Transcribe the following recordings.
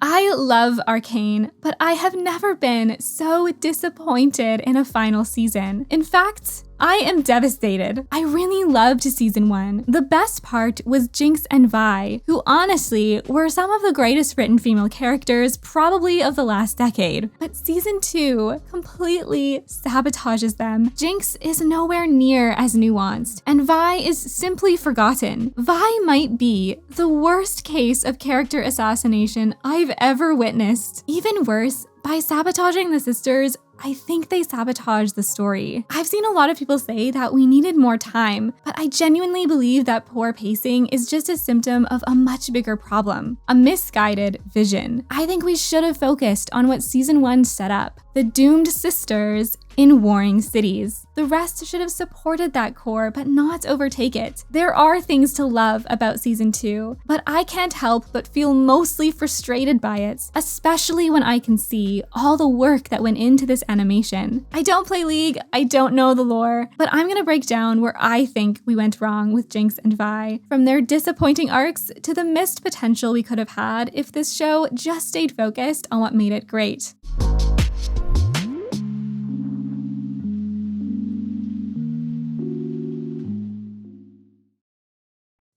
I love Arcane, but I have never been so disappointed in a final season. In fact, I am devastated. I really loved season 1. The best part was Jinx and Vi, who honestly were some of the greatest written female characters probably of the last decade. But season 2 completely sabotages them. Jinx is nowhere near as nuanced, and Vi is simply forgotten. Vi might be the worst case of character assassination I've ever witnessed. Even worse, by sabotaging the sisters, I think they sabotage the story. I've seen a lot of people say that we needed more time, but I genuinely believe that poor pacing is just a symptom of a much bigger problem, a misguided vision. I think we should have focused on what season 1 set up, the doomed sisters in warring cities. The rest should have supported that core, but not overtake it. There are things to love about season 2, but I can't help but feel mostly frustrated by it, especially when I can see all the work that went into this animation. I don't play League, I don't know the lore, but I'm gonna break down where I think we went wrong with Jinx and Vi, from their disappointing arcs to the missed potential we could have had if this show just stayed focused on what made it great.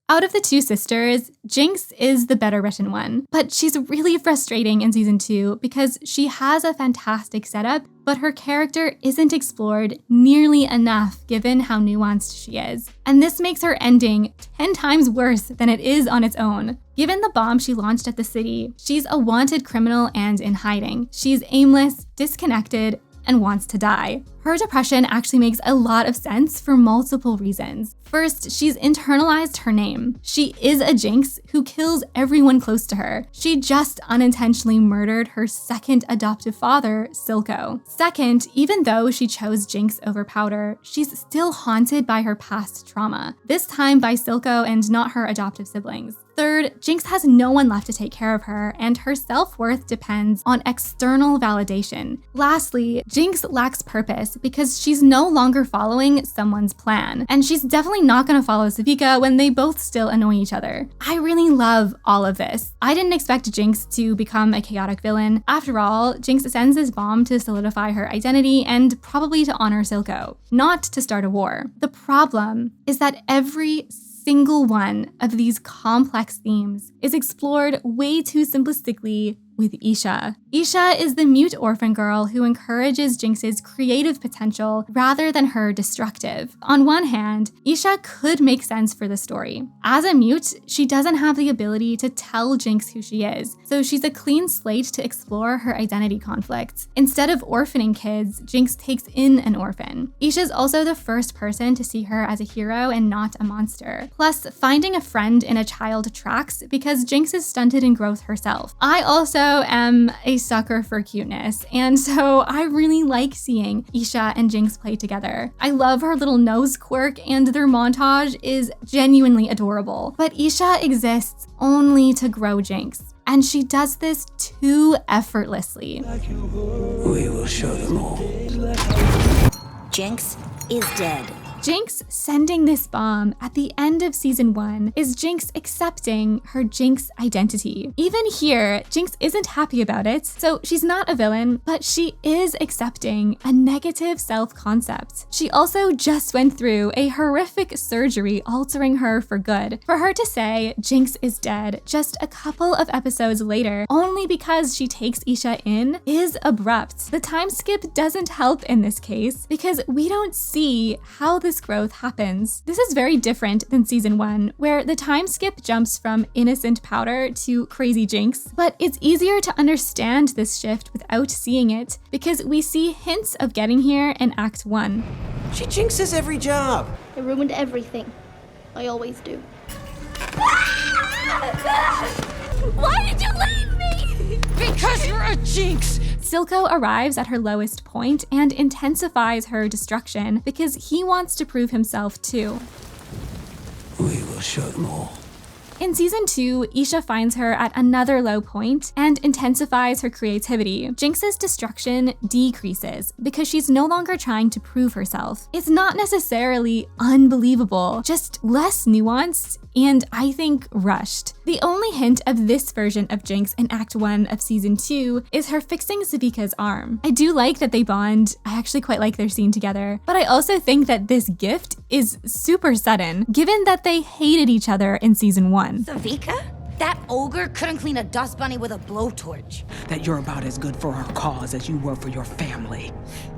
Out of the two sisters, Jinx is the better written one, but she's really frustrating in season 2 because she has a fantastic setup, but her character isn't explored nearly enough given how nuanced she is. And this makes her ending 10 times worse than it is on its own. Given the bomb she launched at the city, she's a wanted criminal and in hiding. She's aimless, disconnected, and wants to die. Her depression actually makes a lot of sense for multiple reasons. First, she's internalized her name. She is a Jinx who kills everyone close to her. She just unintentionally murdered her second adoptive father, Silco. Second, even though she chose Jinx over Powder, she's still haunted by her past trauma, this time by Silco and not her adoptive siblings. Third, Jinx has no one left to take care of her, and her self-worth depends on external validation. Lastly, Jinx lacks purpose because she's no longer following someone's plan, and she's definitely not gonna follow Savika when they both still annoy each other. I really love all of this. I didn't expect Jinx to become a chaotic villain. After all, Jinx sends this bomb to solidify her identity and probably to honor Silco, not to start a war. The problem is that every single one of these complex themes is explored way too simplistically with Isha. Isha is the mute orphan girl who encourages Jinx's creative potential rather than her destructive. On one hand, Isha could make sense for the story. As a mute, she doesn't have the ability to tell Jinx who she is, so she's a clean slate to explore her identity conflicts. Instead of orphaning kids, Jinx takes in an orphan. Isha's also the first person to see her as a hero and not a monster. Plus, finding a friend in a child tracks because Jinx is stunted in growth herself. I also am a sucker for cuteness, and so I really like seeing Isha and Jinx play together. I love her little nose quirk, and their montage is genuinely adorable. But Isha exists only to grow Jinx, and she does this too effortlessly. We will show them all. Jinx is dead. Jinx sending this bomb at the end of season 1 is Jinx accepting her Jinx identity. Even here, Jinx isn't happy about it, so she's not a villain, but she is accepting a negative self-concept. She also just went through a horrific surgery altering her for good. For her to say Jinx is dead just a couple of episodes later, only because she takes Isha in, is abrupt. The time skip doesn't help in this case because we don't see how this growth happens. This is very different than season 1, where the time skip jumps from innocent Powder to crazy Jinx, but it's easier to understand this shift without seeing it because we see hints of getting here in Act 1. She jinxes every job. I ruined everything. I always do. Why did you leave me? Because you're a Jinx! Silco arrives at her lowest point and intensifies her destruction because he wants to prove himself too. We will show them all. In season 2, Isha finds her at another low point and intensifies her creativity. Jinx's destruction decreases because she's no longer trying to prove herself. It's not necessarily unbelievable, just less nuanced and I think rushed. The only hint of this version of Jinx in Act 1 of Season 2 is her fixing Sevika's arm. I do like that they bond. I actually quite like their scene together, but I also think that this gift is super sudden, given that they hated each other in Season 1. Sevika? That ogre couldn't clean a dust bunny with a blowtorch. That you're about as good for our cause as you were for your family.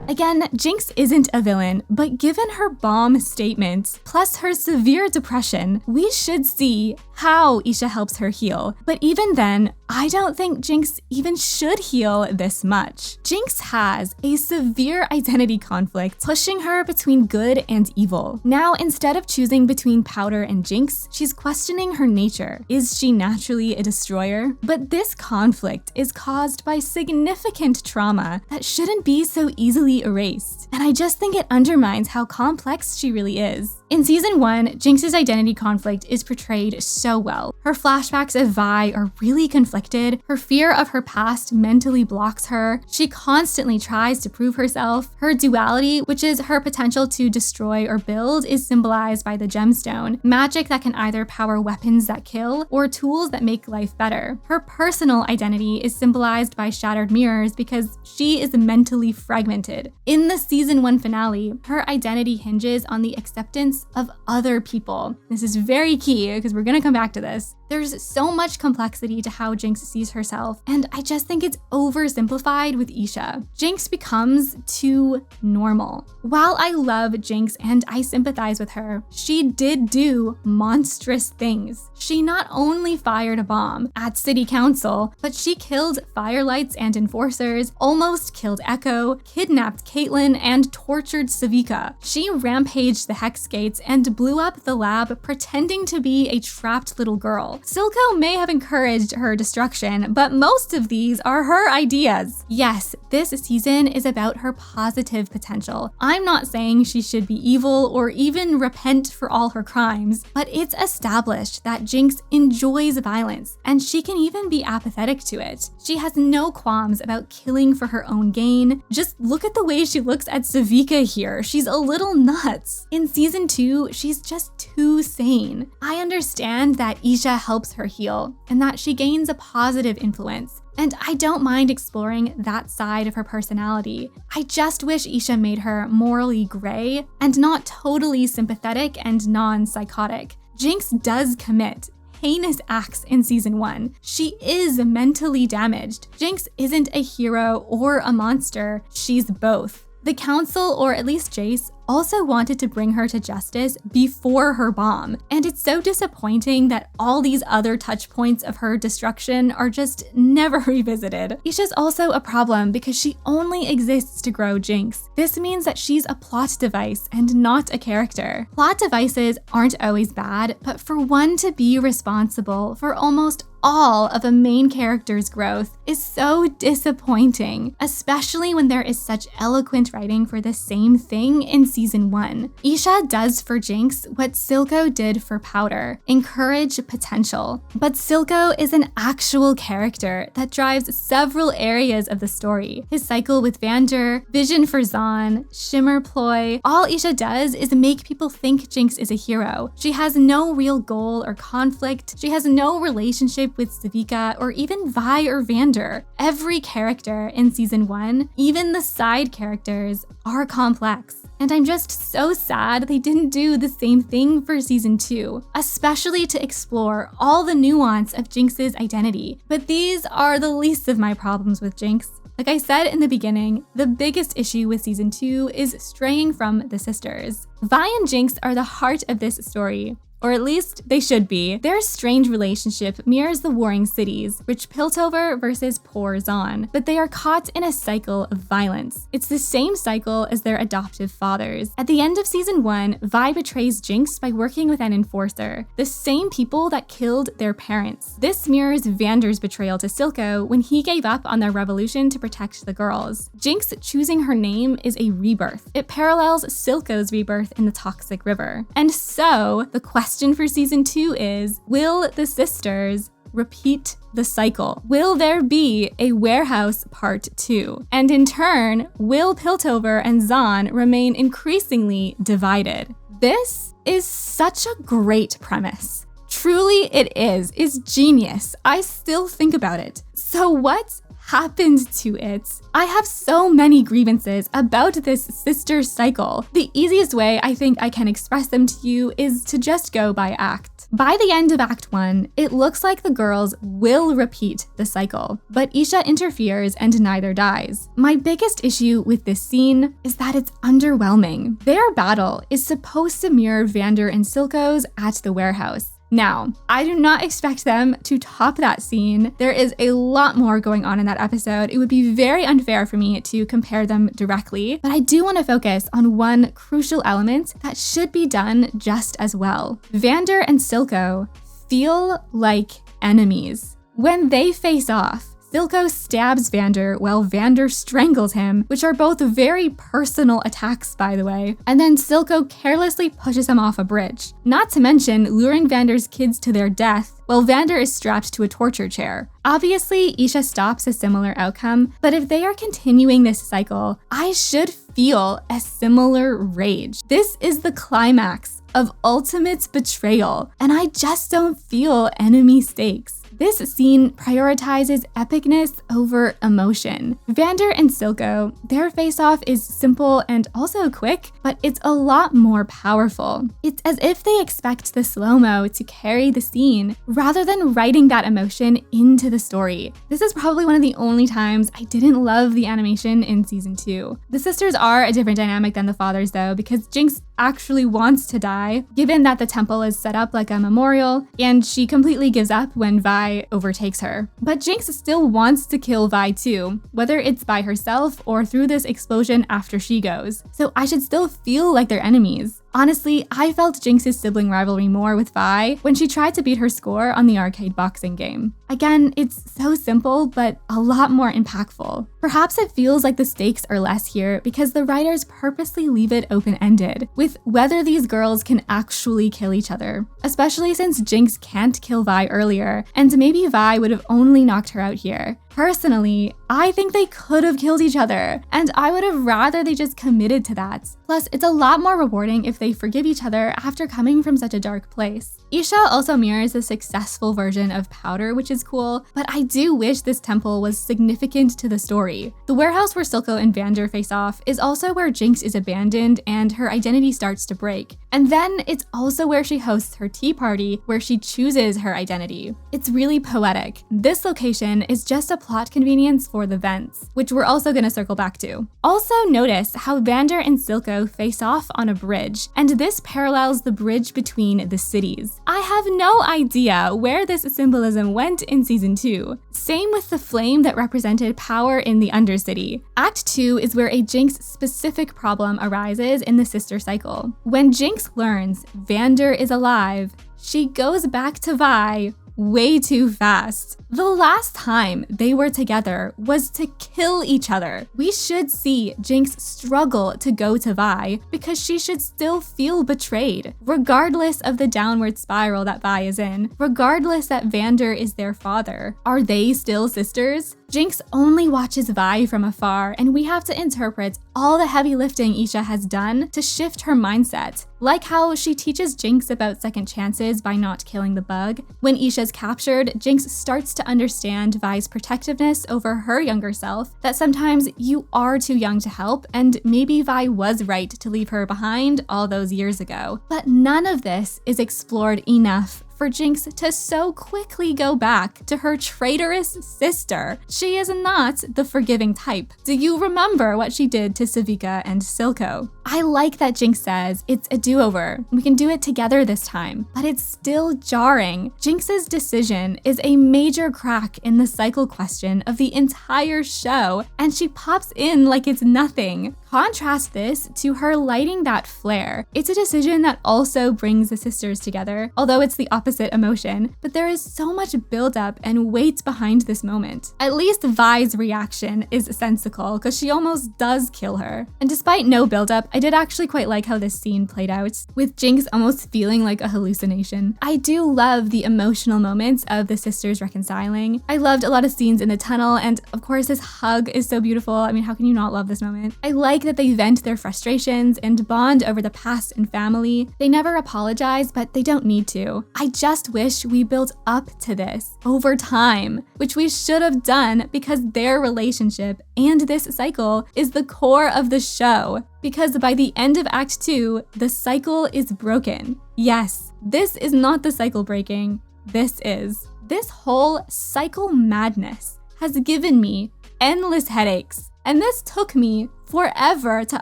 Again, Jinx isn't a villain, but given her bomb statements, plus her severe depression, we should see how Isha helps her heal. But even then, I don't think Jinx even should heal this much. Jinx has a severe identity conflict pushing her between good and evil. Now, instead of choosing between Powder and Jinx, she's questioning her nature. Is she naturally a destroyer? But this conflict is caused by significant trauma that shouldn't be so easily erased. And I just think it undermines how complex she really is. In Season 1, Jinx's identity conflict is portrayed so well. Her flashbacks of Vi are really conflicted. Her fear of her past mentally blocks her. She constantly tries to prove herself. Her duality, which is her potential to destroy or build, is symbolized by the gemstone, magic that can either power weapons that kill or tools that make life better. Her personal identity is symbolized by shattered mirrors because she is mentally fragmented. In the Season 1 finale, her identity hinges on the acceptance of other people. This is very key because we're gonna come back to this. There's so much complexity to how Jinx sees herself, and I just think it's oversimplified with Isha. Jinx becomes too normal. While I love Jinx and I sympathize with her, she did do monstrous things. She not only fired a bomb at City Council, but she killed Firelights and Enforcers, almost killed Echo, kidnapped Caitlyn, and tortured Sevika. She rampaged the Hex Gates and blew up the lab pretending to be a trapped little girl. Silco may have encouraged her destruction, but most of these are her ideas. Yes, this season is about her positive potential. I'm not saying she should be evil or even repent for all her crimes, but it's established that Jinx enjoys violence, and she can even be apathetic to it. She has no qualms about killing for her own gain. Just look at the way she looks at Sevika here. She's a little nuts. In Season 2, she's just too sane. I understand that Isha helps her heal, and that she gains a positive influence. And I don't mind exploring that side of her personality. I just wish Isha made her morally gray and not totally sympathetic and non-psychotic. Jinx does commit heinous acts in Season 1. She is mentally damaged. Jinx isn't a hero or a monster, she's both. The Council, or at least Jace, also wanted to bring her to justice before her bomb, and it's so disappointing that all these other touch points of her destruction are just never revisited. Isha's also a problem because she only exists to grow Jinx. This means that she's a plot device and not a character. Plot devices aren't always bad, but for one to be responsible for almost all of a main character's growth is so disappointing, especially when there is such eloquent writing for the same thing in Season 1. Isha does for Jinx what Silco did for Powder, encourage potential. But Silco is an actual character that drives several areas of the story. His cycle with Vander, vision for Zahn, shimmer ploy, all Isha does is make people think Jinx is a hero. She has no real goal or conflict. She has no relationship with Sevika or even Vi or Vander. Every character in Season 1, even the side characters, are complex. And I'm just so sad they didn't do the same thing for Season 2, especially to explore all the nuance of Jinx's identity. But these are the least of my problems with Jinx. Like I said in the beginning, the biggest issue with Season 2 is straying from the sisters. Vi and Jinx are the heart of this story. Or at least they should be. Their strange relationship mirrors the warring cities, rich Piltover versus poor Zahn, but they are caught in a cycle of violence. It's the same cycle as their adoptive fathers. At the end of Season 1, Vi betrays Jinx by working with an enforcer, the same people that killed their parents. This mirrors Vander's betrayal to Silco when he gave up on their revolution to protect the girls. Jinx choosing her name is a rebirth. It parallels Silco's rebirth in the Toxic River. And so, the question for Season 2 is, will the sisters repeat the cycle? Will there be a Warehouse Part 2? And in turn, will Piltover and Zahn remain increasingly divided? This is such a great premise. Truly it is genius. I still think about it. So what happened to it? I have so many grievances about this sister cycle. The easiest way I think I can express them to you is to just go by act. By the end of Act 1, it looks like the girls will repeat the cycle, but Isha interferes and neither dies. My biggest issue with this scene is that it's underwhelming. Their battle is supposed to mirror Vander and Silco's at the warehouse. Now, I do not expect them to top that scene. There is a lot more going on in that episode. It would be very unfair for me to compare them directly, but I do want to focus on one crucial element that should be done just as well. Vander and Silco feel like enemies. When they face off, Silco stabs Vander while Vander strangles him, which are both very personal attacks, by the way, and then Silco carelessly pushes him off a bridge. Not to mention luring Vander's kids to their death while Vander is strapped to a torture chair. Obviously, Isha stops a similar outcome, but if they are continuing this cycle, I should feel a similar rage. This is the climax of ultimate betrayal, and I just don't feel enemy stakes. This scene prioritizes epicness over emotion. Vander and Silco, their face-off is simple and also quick, but it's a lot more powerful. It's as if they expect the slow-mo to carry the scene, rather than writing that emotion into the story. This is probably one of the only times I didn't love the animation in season 2. The sisters are a different dynamic than the fathers though, because Jinx actually wants to die, given that the temple is set up like a memorial, and she completely gives up when Vi overtakes her. But Jinx still wants to kill Vi too, whether it's by herself or through this explosion after she goes. So I should still feel like they're enemies. Honestly, I felt Jinx's sibling rivalry more with Vi when she tried to beat her score on the arcade boxing game. Again, it's so simple, but a lot more impactful. Perhaps it feels like the stakes are less here because the writers purposely leave it open-ended, with whether these girls can actually kill each other. Especially since Jinx can't kill Vi earlier, and maybe Vi would have only knocked her out here. Personally, I think they could have killed each other, and I would have rather they just committed to that. Plus, it's a lot more rewarding if they forgive each other after coming from such a dark place. Isha also mirrors the successful version of Powder, which is cool, but I do wish this temple was significant to the story. The warehouse where Silco and Vander face off is also where Jinx is abandoned and her identity starts to break. And then it's also where she hosts her tea party, where she chooses her identity. It's really poetic. This location is just a plot convenience for the vents, which we're also gonna circle back to. Also notice how Vander and Silco face off on a bridge, and this parallels the bridge between the cities. I have no idea where this symbolism went in season 2. Same with the flame that represented power in the Undercity. Act 2 is where a Jinx-specific problem arises in the sister cycle. When Jinx learns Vander is alive, she goes back to Vi way too fast. The last time they were together was to kill each other. We should see Jinx struggle to go to Vi because she should still feel betrayed, regardless of the downward spiral that Vi is in, regardless that Vander is their father. Are they still sisters? Jinx only watches Vi from afar, and we have to interpret all the heavy lifting Isha has done to shift her mindset. Like how she teaches Jinx about second chances by not killing the bug. When Isha's captured, Jinx starts to understand Vi's protectiveness over her younger self, that sometimes you are too young to help, and maybe Vi was right to leave her behind all those years ago. But none of this is explored enough for Jinx to so quickly go back to her traitorous sister. She is not the forgiving type. Do you remember what she did to Savika and Silco? I like that Jinx says it's a do-over. We can do it together this time, but it's still jarring. Jinx's decision is a major crack in the cycle question of the entire show, and she pops in like it's nothing. Contrast this to her lighting that flare. It's a decision that also brings the sisters together, although it's the opposite emotion, but there is so much buildup and weight behind this moment. At least Vi's reaction is sensical, because she almost does kill her. And despite no buildup, I did actually quite like how this scene played out, with Jinx almost feeling like a hallucination. I do love the emotional moments of the sisters reconciling. I loved a lot of scenes in the tunnel, and of course this hug is so beautiful. I mean, how can you not love this moment? I like that they vent their frustrations and bond over the past and family. They never apologize, but they don't need to. I just wish we built up to this over time, which we should have done because their relationship and this cycle is the core of the show. Because by the end of Act 2, the cycle is broken. Yes, this is not the cycle breaking, this is. This whole cycle madness has given me endless headaches, and this took me forever to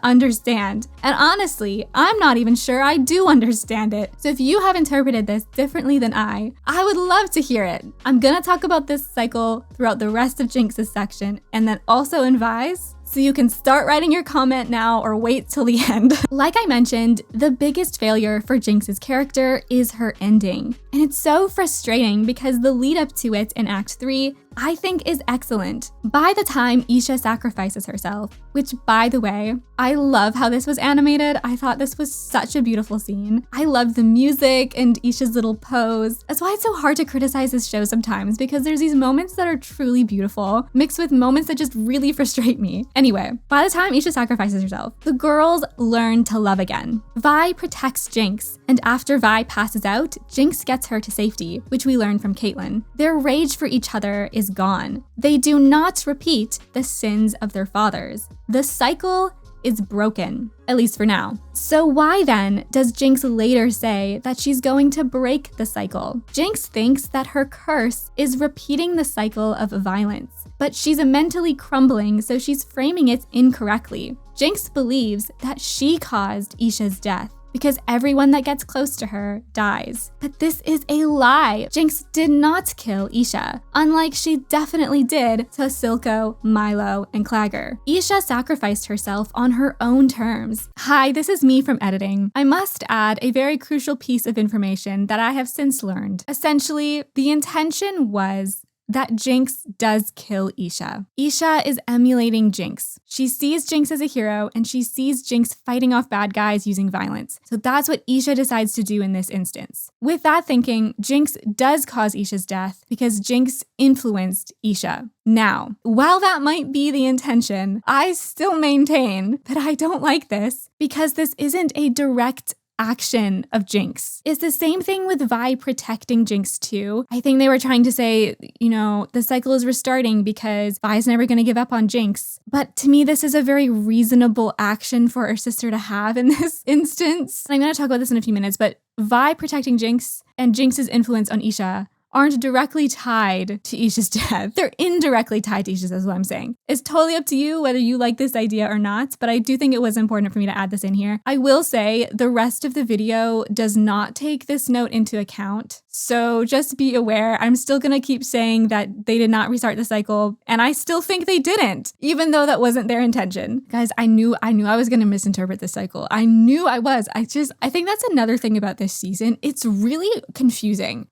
understand. And honestly, I'm not even sure I do understand it. So if you have interpreted this differently than I would love to hear it. I'm gonna talk about this cycle throughout the rest of Jinx's section, and then also in Vi's. So you can start writing your comment now or wait till the end. Like I mentioned, the biggest failure for Jinx's character is her ending. And it's so frustrating because the lead up to it in Act 3, I think is excellent. By the time Isha sacrifices herself, which by the way, I love how this was animated. I thought this was such a beautiful scene. I loved the music and Isha's little pose. That's why it's so hard to criticize this show sometimes, because there's these moments that are truly beautiful, mixed with moments that just really frustrate me. Anyway, by the time Isha sacrifices herself, the girls learn to love again. Vi protects Jinx, and after Vi passes out, Jinx gets her to safety, which we learn from Caitlyn. Their rage for each other is gone. They do not repeat the sins of their fathers. The cycle is broken, at least for now. So why then does Jinx later say that she's going to break the cycle? Jinx thinks that her curse is repeating the cycle of violence, but she's mentally crumbling, so she's framing it incorrectly. Jinx believes that she caused Isha's death, because everyone that gets close to her dies. But this is a lie. Jinx did not kill Isha, unlike she definitely did to Silco, Milo, and Clagger. Isha sacrificed herself on her own terms. Hi, this is me from editing. I must add a very crucial piece of information that I have since learned. Essentially, the intention was that Jinx does kill Isha. Isha is emulating Jinx. She sees Jinx as a hero, and she sees Jinx fighting off bad guys using violence. So that's what Isha decides to do in this instance. With that thinking, Jinx does cause Isha's death because Jinx influenced Isha. Now, while that might be the intention, I still maintain that I don't like this because this isn't a direct action of Jinx. It's the same thing with Vi protecting Jinx too. I think they were trying to say, the cycle is restarting because Vi's never going to give up on Jinx. But to me, this is a very reasonable action for her sister to have in this instance. And I'm going to talk about this in a few minutes, but Vi protecting Jinx and Jinx's influence on Isha aren't directly tied to Isha's death. They're indirectly tied to Isha's, is what I'm saying. It's totally up to you whether you like this idea or not, but I do think it was important for me to add this in here. I will say the rest of the video does not take this note into account. So just be aware, I'm still gonna keep saying that they did not restart the cycle, and I still think they didn't, even though that wasn't their intention. Guys, I knew I was gonna misinterpret the cycle. I knew I was. I think that's another thing about this season. It's really confusing.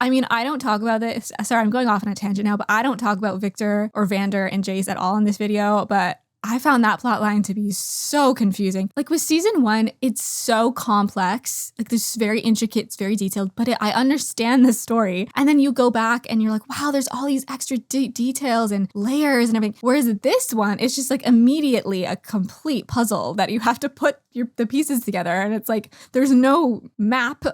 I don't talk about this. Sorry, I'm going off on a tangent now, but I don't talk about Victor or Vander and Jace at all in this video, but I found that plotline to be so confusing. With season 1, it's so complex. This very intricate, it's very detailed, but I understand the story. And then you go back and you're like, wow, there's all these extra details and layers and everything. Whereas this one, it's just immediately a complete puzzle that you have to put the pieces together. And it's there's no map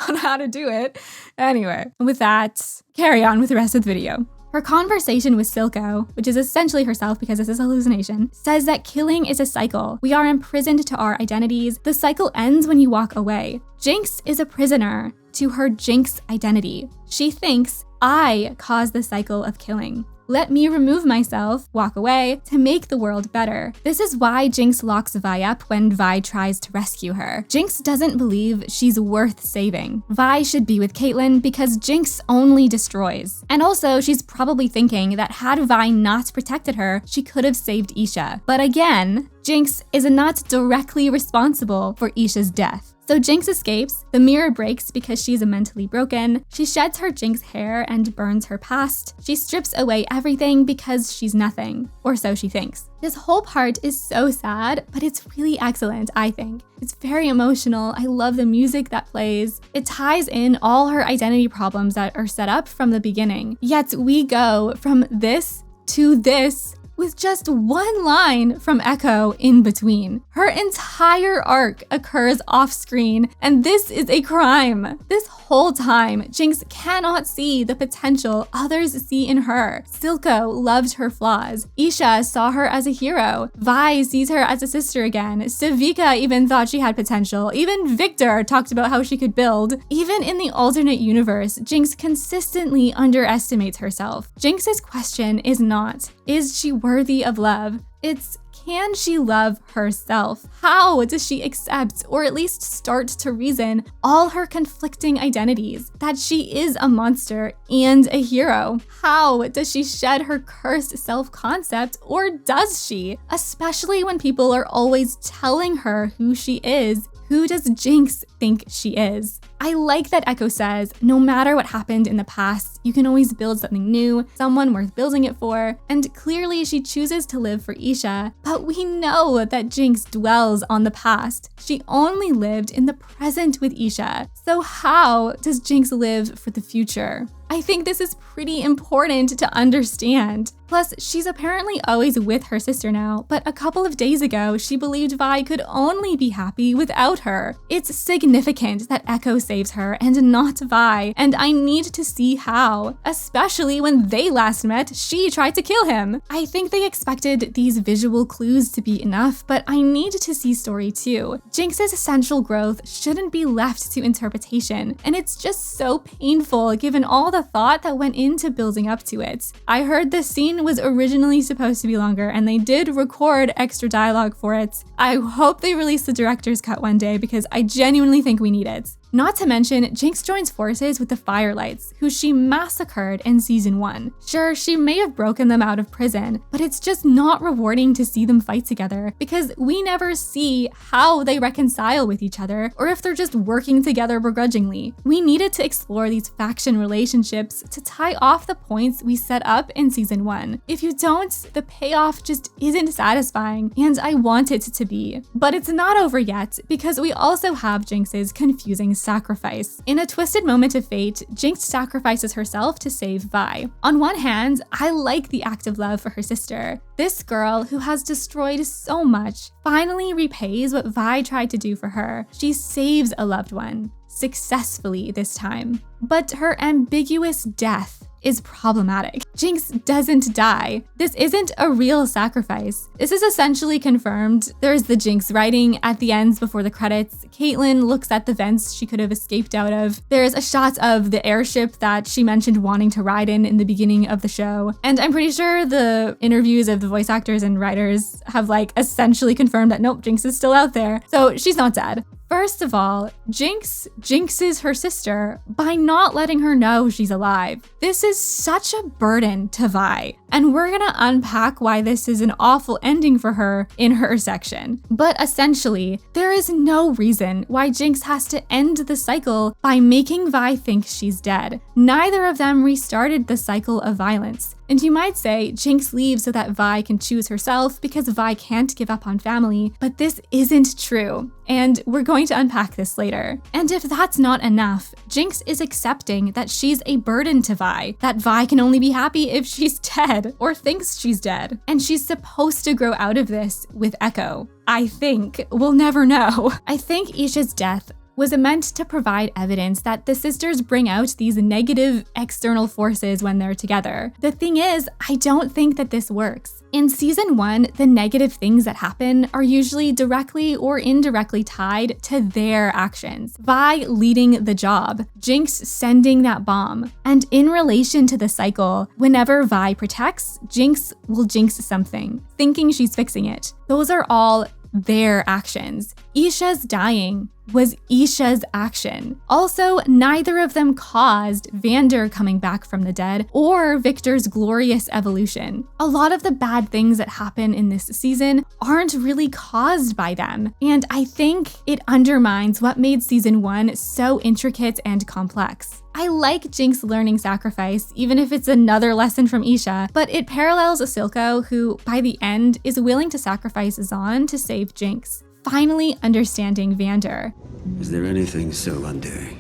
on how to do it. Anyway, with that, carry on with the rest of the video. Her conversation with Silco, which is essentially herself because this is a hallucination, says that killing is a cycle. We are imprisoned to our identities. The cycle ends when you walk away. Jinx is a prisoner to her Jinx identity. She thinks, I caused the cycle of killing. Let me remove myself, walk away, to make the world better. This is why Jinx locks Vi up when Vi tries to rescue her. Jinx doesn't believe she's worth saving. Vi should be with Caitlyn because Jinx only destroys. And also, she's probably thinking that had Vi not protected her, she could have saved Isha. But again, Jinx is not directly responsible for Isha's death. So Jinx escapes, the mirror breaks because she's mentally broken, she sheds her Jinx hair and burns her past, she strips away everything because she's nothing, or so she thinks. This whole part is so sad, but it's really excellent, I think. It's very emotional, I love the music that plays. It ties in all her identity problems that are set up from the beginning. Yet we go from this to this with just one line from Echo in between. Her entire arc occurs off-screen, and this is a crime. This whole time, Jinx cannot see the potential others see in her. Silco loved her flaws. Isha saw her as a hero. Vi sees her as a sister again. Savika even thought she had potential. Even Victor talked about how she could build. Even in the alternate universe, Jinx consistently underestimates herself. Jinx's question is not, is she worthy of love? It's, can she love herself? How does she accept, or at least start to reason, all her conflicting identities? That she is a monster and a hero? How does she shed her cursed self-concept, or does she? Especially when people are always telling her who she is. Who does Jinx think she is? I like that Echo says, no matter what happened in the past, you can always build something new, someone worth building it for, and clearly she chooses to live for Isha, but we know that Jinx dwells on the past. She only lived in the present with Isha. So how does Jinx live for the future? I think this is pretty important to understand. Plus, she's apparently always with her sister now, but a couple of days ago, she believed Vi could only be happy without her. It's significant that Echo saves her and not Vi, and I need to see how. Especially when they last met, she tried to kill him. I think they expected these visual clues to be enough, but I need to see story too. Jinx's essential growth shouldn't be left to interpretation, and it's just so painful given all the thought that went into building up to it. I heard this scene was originally supposed to be longer, and they did record extra dialogue for it. I hope they release the director's cut one day because I genuinely think we need it. Not to mention, Jinx joins forces with the Firelights, who she massacred in season 1. Sure, she may have broken them out of prison, but it's just not rewarding to see them fight together because we never see how they reconcile with each other or if they're just working together begrudgingly. We needed to explore these faction relationships to tie off the points we set up in season 1. If you don't, the payoff just isn't satisfying, and I want it to be. But it's not over yet because we also have Jinx's confusing sacrifice. In a twisted moment of fate, Jinx sacrifices herself to save Vi. On one hand, I like the act of love for her sister. This girl, who has destroyed so much, finally repays what Vi tried to do for her. She saves a loved one, successfully this time. But her ambiguous death is problematic. Jinx doesn't die. This isn't a real sacrifice. This is essentially confirmed. There's the Jinx writing at the ends before the credits. Caitlyn looks at the vents she could have escaped out of. There's a shot of the airship that she mentioned wanting to ride in the beginning of the show. And I'm pretty sure the interviews of the voice actors and writers have essentially confirmed that nope, Jinx is still out there. So she's not dead. First of all, Jinx jinxes her sister by not letting her know she's alive. This is such a burden to Vi, and we're gonna unpack why this is an awful ending for her in her section. But essentially, there is no reason why Jinx has to end the cycle by making Vi think she's dead. Neither of them restarted the cycle of violence. And you might say Jinx leaves so that Vi can choose herself because Vi can't give up on family, but this isn't true. And we're going to unpack this later. And if that's not enough, Jinx is accepting that she's a burden to Vi, that Vi can only be happy if she's dead or thinks she's dead. And she's supposed to grow out of this with Echo. I think. We'll never know. I think Isha's death was meant to provide evidence that the sisters bring out these negative external forces when they're together. The thing is, I don't think that this works. In season 1, the negative things that happen are usually directly or indirectly tied to their actions. Vi leading the job, Jinx sending that bomb. And in relation to the cycle, whenever Vi protects, Jinx will jinx something, thinking she's fixing it. Those are all their actions. Isha's dying was Isha's action. Also, neither of them caused Vander coming back from the dead or Victor's glorious evolution. A lot of the bad things that happen in this season aren't really caused by them, and I think it undermines what made season 1 so intricate and complex. I like Jinx learning sacrifice, even if it's another lesson from Isha, but it parallels Silco, who, by the end, is willing to sacrifice Zahn to save Jinx, finally understanding Vander. Is there anything so undoing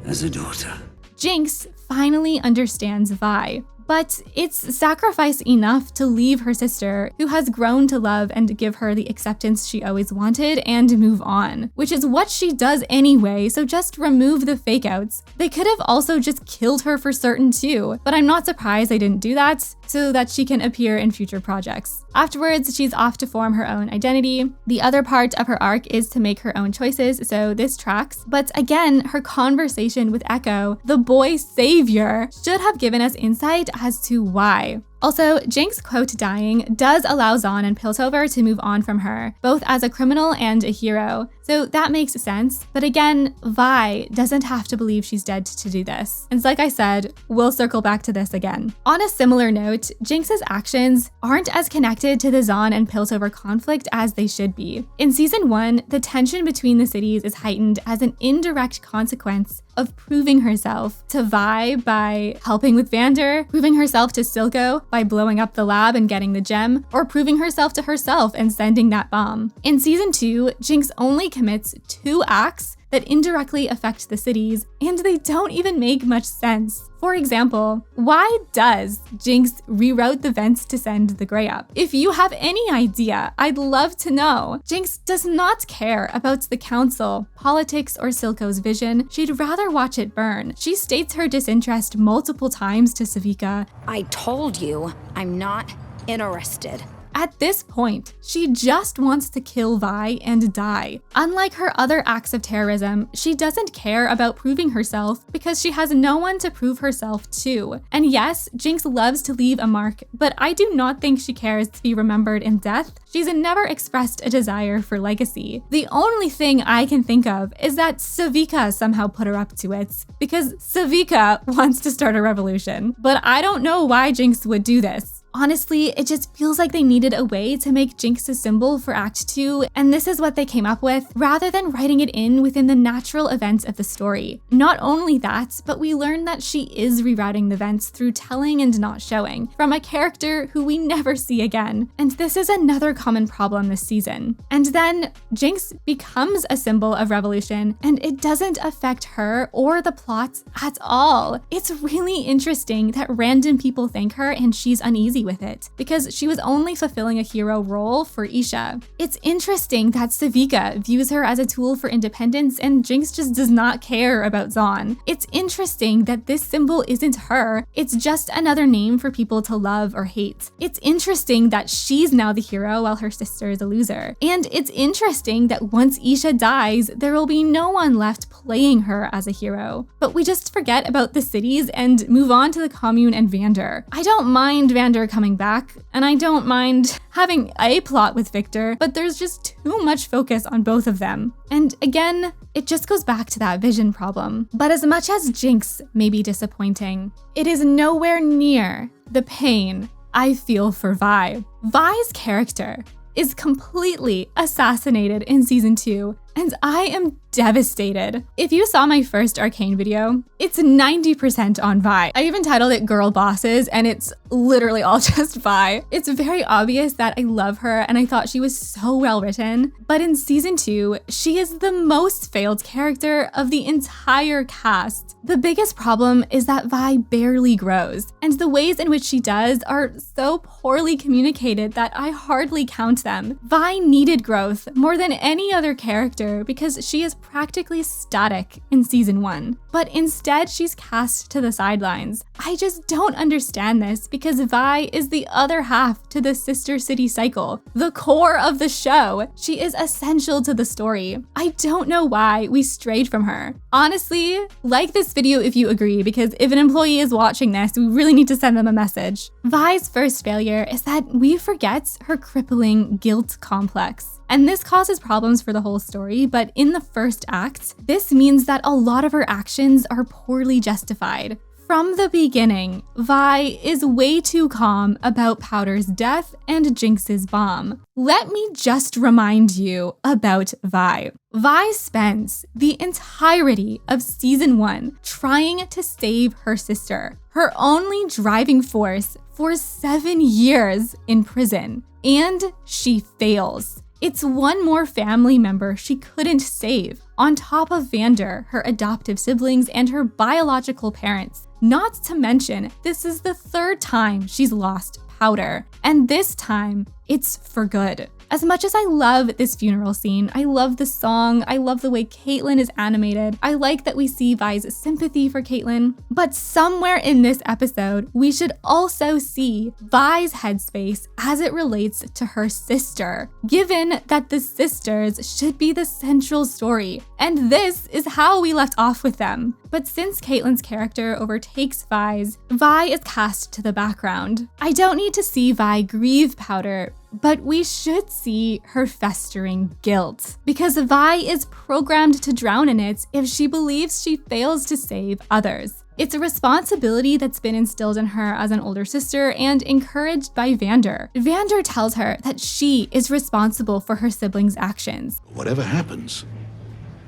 as a daughter? Jinx finally understands Vi, but it's sacrifice enough to leave her sister, who has grown to love and give her the acceptance she always wanted, and move on, which is what she does anyway, so just remove the fake outs. They could have also just killed her for certain too, but I'm not surprised they didn't do that, so that she can appear in future projects. Afterwards, she's off to form her own identity. The other part of her arc is to make her own choices, so this tracks. But again, her conversation with Echo, the boy savior, should have given us insight as to why. Also, Jinx quote dying does allow Zaun and Piltover to move on from her, both as a criminal and a hero, so that makes sense. But again, Vi doesn't have to believe she's dead to do this. And like I said, we'll circle back to this again. On a similar note, Jinx's actions aren't as connected to the Zaun and Piltover conflict as they should be. In Season 1, the tension between the cities is heightened as an indirect consequence of proving herself to Vi by helping with Vander, proving herself to Silco by blowing up the lab and getting the gem, or proving herself to herself and sending that bomb. In Season 2, Jinx only commits 2 acts that indirectly affect the cities, and they don't even make much sense. For example, why does Jinx reroute the vents to send the Grey up? If you have any idea, I'd love to know. Jinx does not care about the council, politics, or Silco's vision. She'd rather watch it burn. She states her disinterest multiple times to Savika. I told you, I'm not interested. At this point, she just wants to kill Vi and die. Unlike her other acts of terrorism, she doesn't care about proving herself because she has no one to prove herself to. And yes, Jinx loves to leave a mark, but I do not think she cares to be remembered in death. She's never expressed a desire for legacy. The only thing I can think of is that Savika somehow put her up to it, because Savika wants to start a revolution. But I don't know why Jinx would do this. Honestly, it just feels like they needed a way to make Jinx a symbol for Act 2, and this is what they came up with, rather than writing it in within the natural events of the story. Not only that, but we learn that she is rerouting the events through telling and not showing, from a character who we never see again. And this is another common problem this season. And then Jinx becomes a symbol of revolution, and it doesn't affect her or the plot at all. It's really interesting that random people thank her and she's uneasy with it, because she was only fulfilling a hero role for Isha. It's interesting that Savika views her as a tool for independence and Jinx just does not care about Zaun. It's interesting that this symbol isn't her, it's just another name for people to love or hate. It's interesting that she's now the hero while her sister is a loser. And it's interesting that once Isha dies, there will be no one left playing her as a hero. But we just forget about the cities and move on to the commune and Vander. I don't mind Vander coming back, and I don't mind having a plot with Victor, but there's just too much focus on both of them. And again, it just goes back to that vision problem. But as much as Jinx may be disappointing, it is nowhere near the pain I feel for Vi. Vi's character is completely assassinated in Season 2, and I am devastated. If you saw my first Arcane video, it's 90% on Vi. I even titled it Girl Bosses, and it's literally all just Vi. It's very obvious that I love her and I thought she was so well written, but in Season 2, she is the most failed character of the entire cast. The biggest problem is that Vi barely grows, and the ways in which she does are so poorly communicated that I hardly count them. Vi needed growth more than any other character because she is practically static in Season 1, but instead she's cast to the sidelines. I just don't understand this because Vi is the other half to the Sister City cycle, the core of the show. She is essential to the story. I don't know why we strayed from her. Honestly, like this video if you agree, because if an employee is watching this, we really need to send them a message. Vi's first failure is that we forget her crippling guilt complex. And this causes problems for the whole story, but in the first act, this means that a lot of her actions are poorly justified. From the beginning, Vi is way too calm about Powder's death and Jinx's bomb. Let me just remind you about Vi. Vi spends the entirety of Season 1 trying to save her sister, her only driving force for 7 years in prison, and she fails. It's one more family member she couldn't save, on top of Vander, her adoptive siblings, and her biological parents. Not to mention, this is the 3rd time she's lost Powder, and this time, it's for good. As much as I love this funeral scene, I love the song, I love the way Caitlyn is animated, I like that we see Vi's sympathy for Caitlyn, but somewhere in this episode, we should also see Vi's headspace as it relates to her sister, given that the sisters should be the central story, and this is how we left off with them. But since Caitlyn's character overtakes Vi's, Vi is cast to the background. I don't need to see Vi grieve Powder, but we should see her festering guilt, because Vi is programmed to drown in it if she believes she fails to save others. It's a responsibility that's been instilled in her as an older sister and encouraged by Vander. Vander tells her that she is responsible for her siblings' actions. Whatever happens,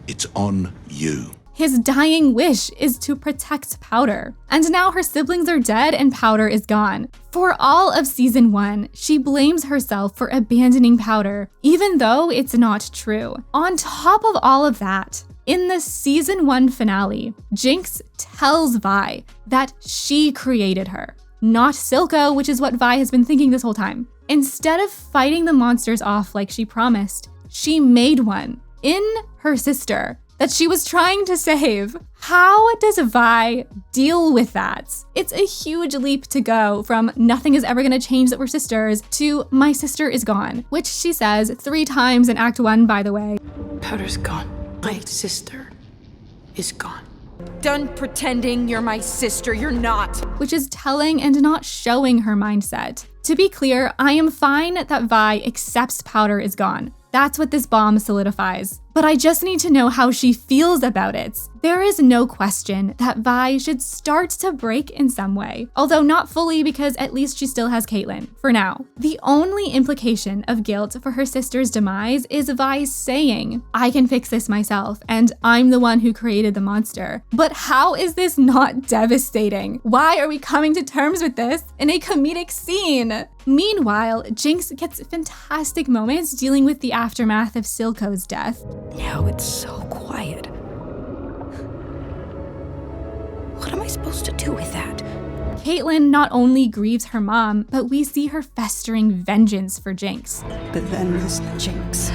it's on you. His dying wish is to protect Powder. And now her siblings are dead and Powder is gone. For all of season 1, she blames herself for abandoning Powder, even though it's not true. On top of all of that, in the season 1 finale, Jinx tells Vi that she created her, not Silco, which is what Vi has been thinking this whole time. Instead of fighting the monsters off like she promised, she made one in her sister that she was trying to save. How does Vi deal with that? It's a huge leap to go from nothing is ever gonna change that we're sisters to my sister is gone, which she says 3 times in Act 1, by the way. Powder's gone. My sister is gone. Done pretending you're my sister, you're not. Which is telling and not showing her mindset. To be clear, I am fine that Vi accepts Powder is gone. That's what this bomb solidifies. But I just need to know how she feels about it. There is no question that Vi should start to break in some way, although not fully because at least she still has Caitlyn, for now. The only implication of guilt for her sister's demise is Vi saying, I can fix this myself, and I'm the one who created the monster. But how is this not devastating? Why are we coming to terms with this in a comedic scene? Meanwhile, Jinx gets fantastic moments dealing with the aftermath of Silco's death. Now it's so quiet. What am I supposed to do with that? Caitlyn not only grieves her mom, but we see her festering vengeance for Jinx. But then there's Jinx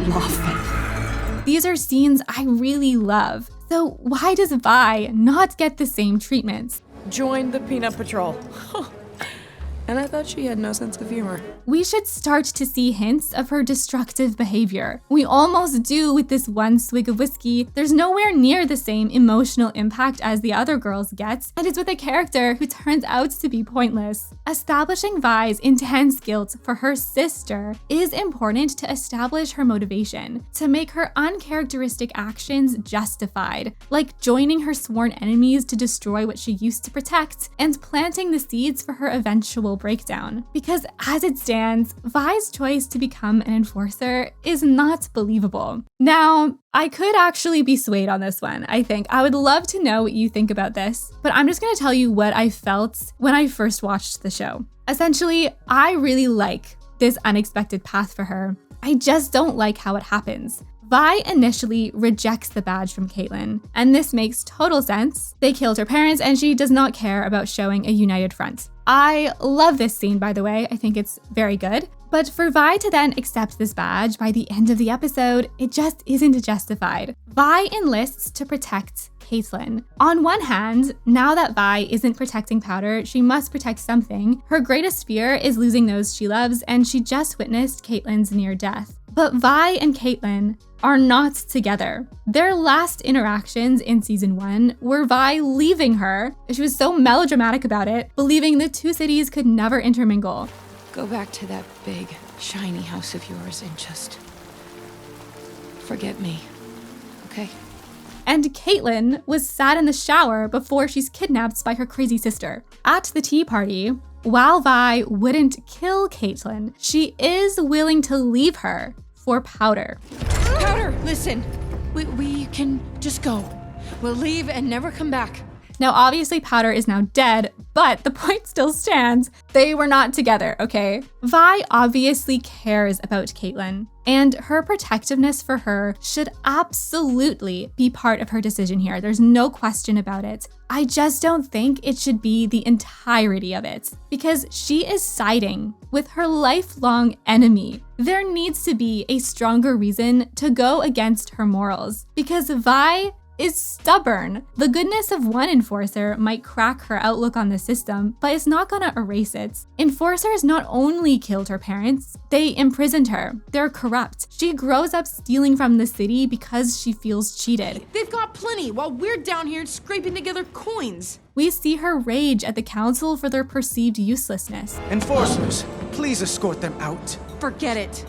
laughing. These are scenes I really love. So why does Vi not get the same treatment? Join the Peanut Patrol. And I thought she had no sense of humor. We should start to see hints of her destructive behavior. We almost do with this one swig of whiskey. There's nowhere near the same emotional impact as the other girls get, and it's with a character who turns out to be pointless. Establishing Vi's intense guilt for her sister is important to establish her motivation, to make her uncharacteristic actions justified, like joining her sworn enemies to destroy what she used to protect, and planting the seeds for her eventual breakdown. Because as it stands, Vi's choice to become an enforcer is not believable. Now, I could actually be swayed on this one, I think. I would love to know what you think about this, but I'm just gonna tell you what I felt when I first watched the show. Essentially, I really like this unexpected path for her. I just don't like how it happens. Vi initially rejects the badge from Caitlyn, and this makes total sense. They killed her parents and she does not care about showing a united front. I love this scene, by the way. I think it's very good. But for Vi to then accept this badge by the end of the episode, it just isn't justified. Vi enlists to protect Caitlyn. On one hand, now that Vi isn't protecting Powder, she must protect something. Her greatest fear is losing those she loves, and she just witnessed Caitlyn's near death. But Vi and Caitlyn are not together. Their last interactions in season 1 were Vi leaving her. She was so melodramatic about it, believing the two cities could never intermingle. Go back to that big, shiny house of yours and just forget me, okay? And Caitlyn was sat in the shower before she's kidnapped by her crazy sister. At the tea party, while Vi wouldn't kill Caitlyn, she is willing to leave her for Powder. Powder, listen. We can just go. We'll leave and never come back. Now, obviously, Powder is now dead, but the point still stands. They were not together, okay? Vi obviously cares about Caitlyn, and her protectiveness for her should absolutely be part of her decision here. There's no question about it. I just don't think it should be the entirety of it, because she is siding with her lifelong enemy. There needs to be a stronger reason to go against her morals, because Vi is stubborn. The goodness of one enforcer might crack her outlook on the system, but it's not gonna erase it. Enforcers not only killed her parents, they imprisoned her. They're corrupt. She grows up stealing from the city because she feels cheated. They've got plenty while we're down here scraping together coins. We see her rage at the council for their perceived uselessness. Enforcers, please escort them out. Forget it.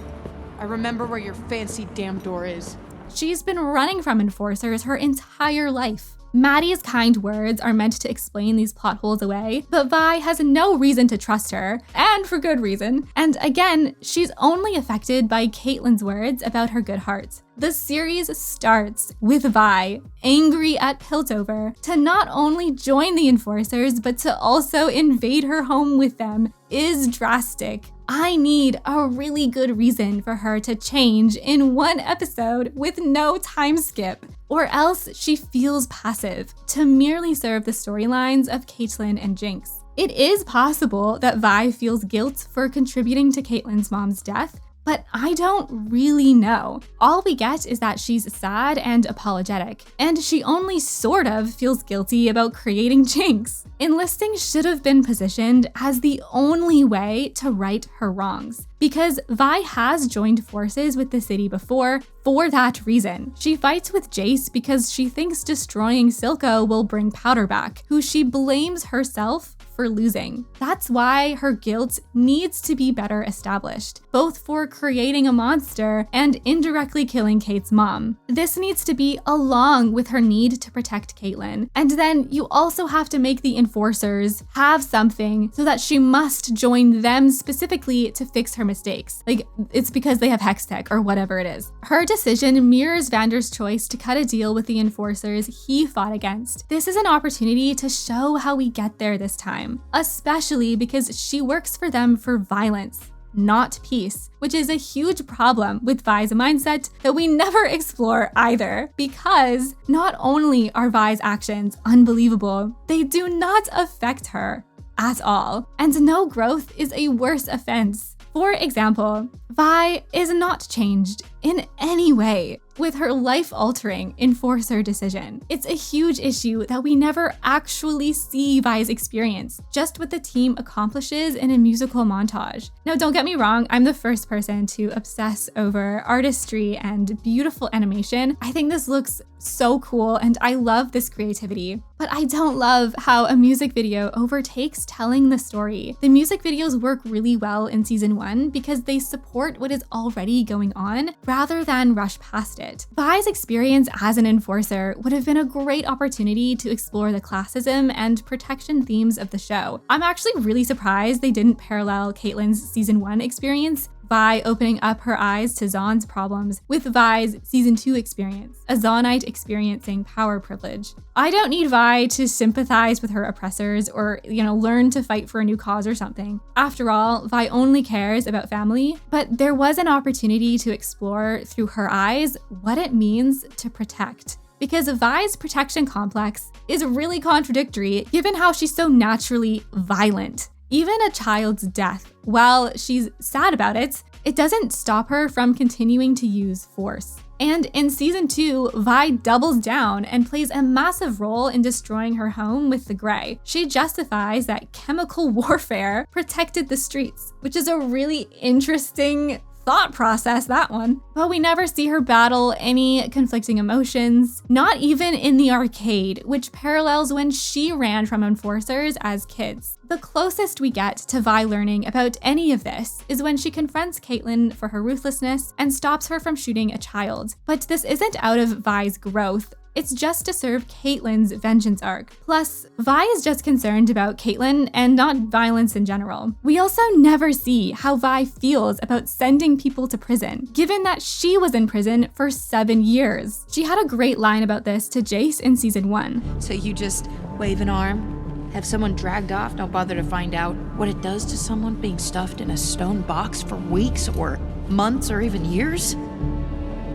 I remember where your fancy damn door is. She's been running from enforcers her entire life. Maddie's kind words are meant to explain these plot holes away, but Vi has no reason to trust her, and for good reason. And again, she's only affected by Caitlyn's words about her good heart. The series starts with Vi, angry at Piltover, to not only join the enforcers, but to also invade her home with them, is drastic. I need a really good reason for her to change in one episode with no time skip, or else she feels passive to merely serve the storylines of Caitlyn and Jinx. It is possible that Vi feels guilt for contributing to Caitlyn's mom's death, but I don't really know. All we get is that she's sad and apologetic, and she only sort of feels guilty about creating Jinx. Enlisting should have been positioned as the only way to right her wrongs, because Vi has joined forces with the city before for that reason. She fights with Jace because she thinks destroying Silco will bring Powder back, who she blames herself for losing. That's why her guilt needs to be better established, both for creating a monster and indirectly killing Kate's mom. This needs to be along with her need to protect Caitlyn. And then you also have to make the enforcers have something so that she must join them specifically to fix her mistakes. Like, it's because they have hex tech or whatever it is. Her decision mirrors Vander's choice to cut a deal with the enforcers he fought against. This is an opportunity to show how we get there this time, especially because she works for them for violence, not peace, which is a huge problem with Vi's mindset that we never explore either, because not only are Vi's actions unbelievable, they do not affect her at all, and no growth is a worse offense. For example, Vi is not changed in any way with her life-altering enforcer decision. It's a huge issue that we never actually see Vi's experience, just what the team accomplishes in a musical montage. Now, don't get me wrong, I'm the first person to obsess over artistry and beautiful animation. I think this looks so cool and I love this creativity. But I don't love how a music video overtakes telling the story. The music videos work really well in season 1 because they support what is already going on rather than rush past it. Vi's experience as an enforcer would have been a great opportunity to explore the classism and protection themes of the show. I'm actually really surprised they didn't parallel Caitlyn's season 1 experience, Vi opening up her eyes to Zaun's problems, with Vi's season 2 experience, a Zaunite experiencing power privilege. I don't need Vi to sympathize with her oppressors or, learn to fight for a new cause or something. After all, Vi only cares about family, but there was an opportunity to explore through her eyes what it means to protect. Because Vi's protection complex is really contradictory given how she's so naturally violent. Even a child's death, while she's sad about it, it doesn't stop her from continuing to use force. And in season 2, Vi doubles down and plays a massive role in destroying her home with the Grey. She justifies that chemical warfare protected the streets, which is a really interesting thought process, that one. But we never see her battle any conflicting emotions, not even in the arcade, which parallels when she ran from enforcers as kids. The closest we get to Vi learning about any of this is when she confronts Caitlyn for her ruthlessness and stops her from shooting a child. But this isn't out of Vi's growth. It's just to serve Caitlyn's vengeance arc. Plus, Vi is just concerned about Caitlyn and not violence in general. We also never see how Vi feels about sending people to prison, given that she was in prison for 7 years. She had a great line about this to Jace in season 1. So you just Wave an arm, have someone dragged off, don't bother to find out what it does to someone being stuffed in a stone box for weeks or months or even years?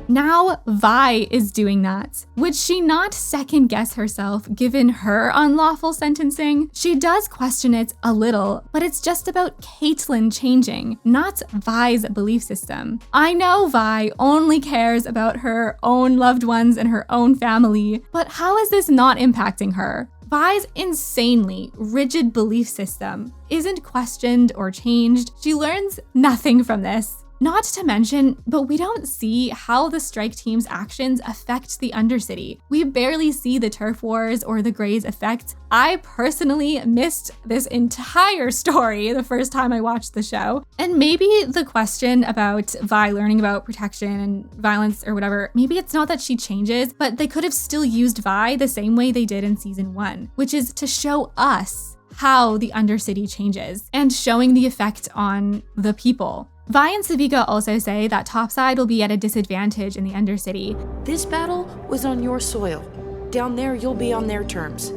Now Vi is doing that. Would she not second guess herself given her unlawful sentencing? She does question it a little, but it's just about Caitlyn changing, not Vi's belief system. I know Vi only cares about her own loved ones and her own family, but how is this not impacting her? Vi's insanely rigid belief system isn't questioned or changed. She learns nothing from this. Not to mention, but we don't see how the strike team's actions affect the Undercity. We barely see the turf wars or the Grey's effect. I personally missed this entire story the first time I watched the show. And maybe the question about Vi learning about protection and violence or whatever, maybe it's not that she changes, but they could have still used Vi the same way they did in season 1, which is to show us how the Undercity changes and showing the effect on the people. Vi and Savika also say that Topside will be at a disadvantage in the Undercity. This battle was on your soil. Down there, you'll be on their terms.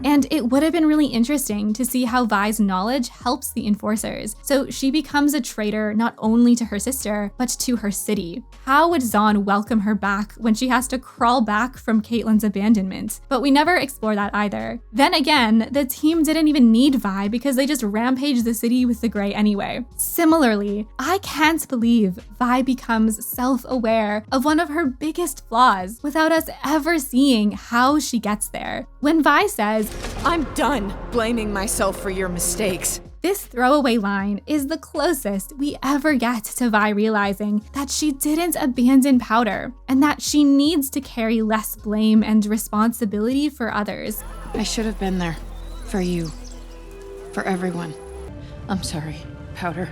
And it would have been really interesting to see how Vi's knowledge helps the Enforcers. So she becomes a traitor not only to her sister, but to her city. How would Zahn welcome her back when she has to crawl back from Caitlyn's abandonment? But we never explore that either. Then again, the team didn't even need Vi because they just rampaged the city with the Grey anyway. Similarly, I can't believe Vi becomes self-aware of one of her biggest flaws without us ever seeing how she gets there. When Vi says, I'm done blaming myself for your mistakes. this throwaway line is the closest we ever get to Vi realizing that she didn't abandon Powder and that she needs to carry less blame and responsibility for others. I should have been there. For you. For everyone. I'm sorry, Powder.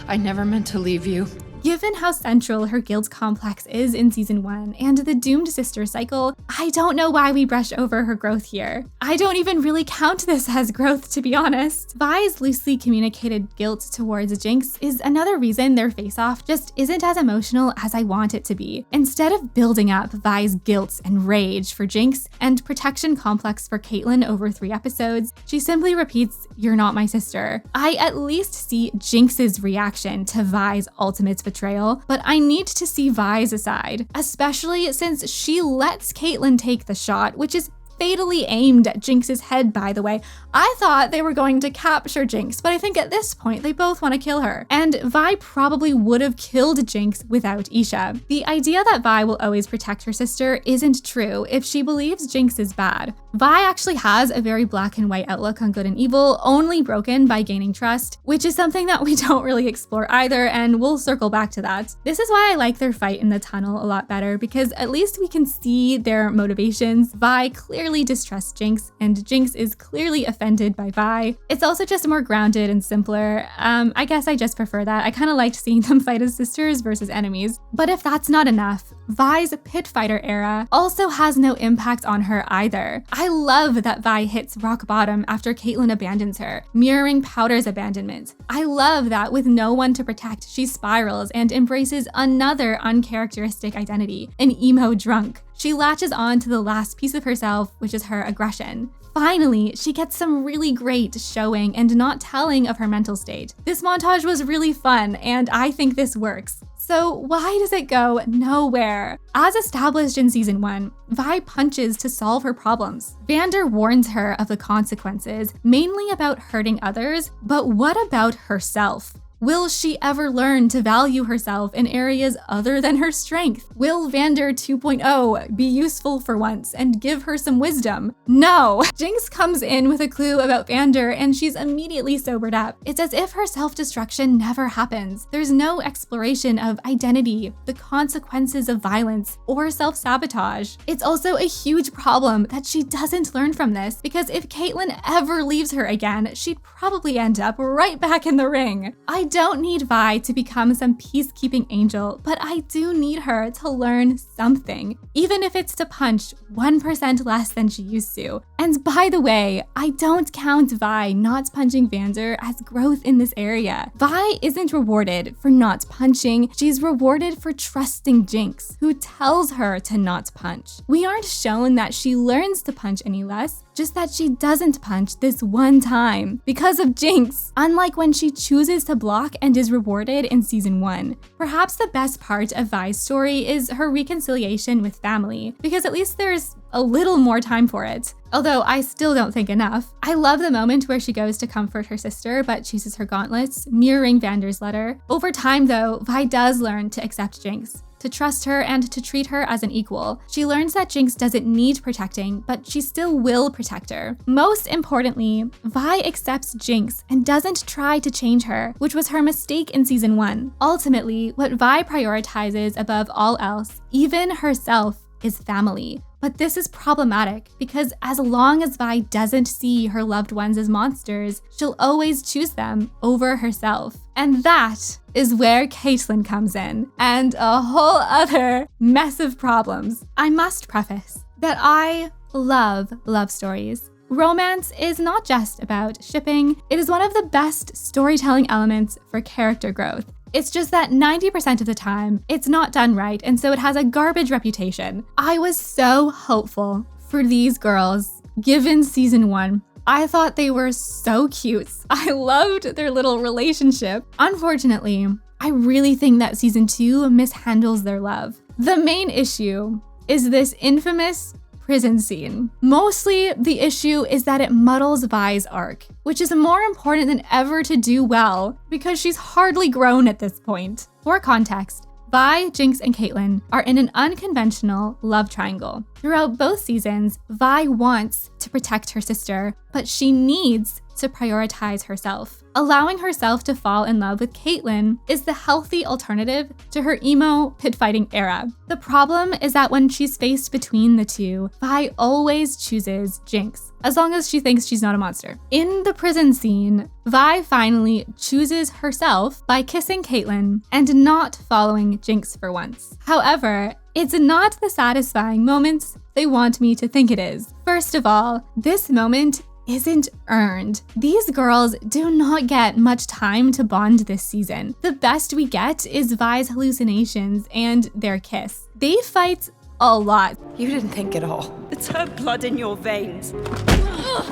I never meant to leave you. Given how central her guilt complex is in season 1 and the doomed sister cycle, I don't know why we brush over her growth here. I don't even really count this as growth, to be honest. Vi's loosely communicated guilt towards Jinx is another reason their face-off just isn't as emotional as I want it to be. Instead of building up Vi's guilt and rage for Jinx and protection complex for Caitlyn over 3 episodes, she simply repeats, "You're not my sister." I at least see Jinx's reaction to Vi's ultimate betrayal, but I need to see Vi's side, especially since she lets Caitlyn take the shot, which is fatally aimed at Jinx's head, by the way. I thought they were going to capture Jinx, but I think at this point they both want to kill her. And Vi probably would have killed Jinx without Isha. The idea that Vi will always protect her sister isn't true if she believes Jinx is bad. Vi actually has a very black and white outlook on good and evil, only broken by gaining trust, which is something that we don't really explore either, and we'll circle back to that. This is why I like their fight in the tunnel a lot better, because at least we can see their motivations. Vi clearly distrusts Jinx, and Jinx is clearly offended by Vi. It's also just more grounded and simpler. I guess I just prefer that. I kind of liked seeing them fight as sisters versus enemies. But if that's not enough, Vi's pit fighter era also has no impact on her either. I love that Vi hits rock bottom after Caitlyn abandons her, mirroring Powder's abandonment. I love that with no one to protect, she spirals and embraces another uncharacteristic identity, an emo drunk. She latches on to the last piece of herself, which is her aggression. Finally, she gets some really great showing and not telling of her mental state. This montage was really fun, and I think this works. So why does it go nowhere? As established in season 1, Vi punches to solve her problems. Vander warns her of the consequences, mainly about hurting others, but what about herself? Will she ever learn to value herself in areas other than her strength? Will Vander 2.0 be useful for once and give her some wisdom? No! Jinx comes in with a clue about Vander and she's immediately sobered up. It's as if her self-destruction never happens. There's no exploration of identity, the consequences of violence, or self-sabotage. It's also a huge problem that she doesn't learn from this, because if Caitlyn ever leaves her again, she'd probably end up right back in the ring. I don't need Vi to become some peacekeeping angel, but I do need her to learn something, even if it's to punch 1% less than she used to. And by the way, I don't count Vi not punching Vander as growth in this area. Vi isn't rewarded for not punching, she's rewarded for trusting Jinx, who tells her to not punch. We aren't shown that she learns to punch any less, just that she doesn't punch this one time because of Jinx, unlike when she chooses to block and is rewarded in season 1. Perhaps the best part of Vi's story is her reconciliation with family, because at least there's a little more time for it. Although I still don't think enough. I love the moment where she goes to comfort her sister but chooses her gauntlets, mirroring Vander's letter. Over time though, Vi does learn to accept Jinx, to trust her and to treat her as an equal. She learns that Jinx doesn't need protecting, but she still will protect her. Most importantly, Vi accepts Jinx and doesn't try to change her, which was her mistake in season 1. Ultimately, what Vi prioritizes above all else, even herself, is family. But this is problematic because as long as Vi doesn't see her loved ones as monsters, she'll always choose them over herself. And that is where Caitlyn comes in, and a whole other mess of problems. I must preface that I love love stories. Romance is not just about shipping, it is one of the best storytelling elements for character growth. It's just that 90% of the time, it's not done right, and so it has a garbage reputation. I was so hopeful for these girls, given season 1. I thought they were so cute. I loved their little relationship. Unfortunately, I really think that season 2 mishandles their love. The main issue is this infamous prison scene. Mostly, the issue is that it muddles Vi's arc, which is more important than ever to do well because she's hardly grown at this point. For context, Vi, Jinx, and Caitlyn are in an unconventional love triangle. Throughout both seasons, Vi wants to protect her sister, but she needs to prioritize herself. Allowing herself to fall in love with Caitlyn is the healthy alternative to her emo pit-fighting era. The problem is that when she's faced between the two, Vi always chooses Jinx, as long as she thinks she's not a monster. In the prison scene, Vi finally chooses herself by kissing Caitlyn and not following Jinx for once. However, it's not the satisfying moments they want me to think it is. First of all, this moment isn't earned. These girls do not get much time to bond this season. The best we get is Vi's hallucinations and their kiss. They fight a lot. You didn't think at all. It's her blood in your veins.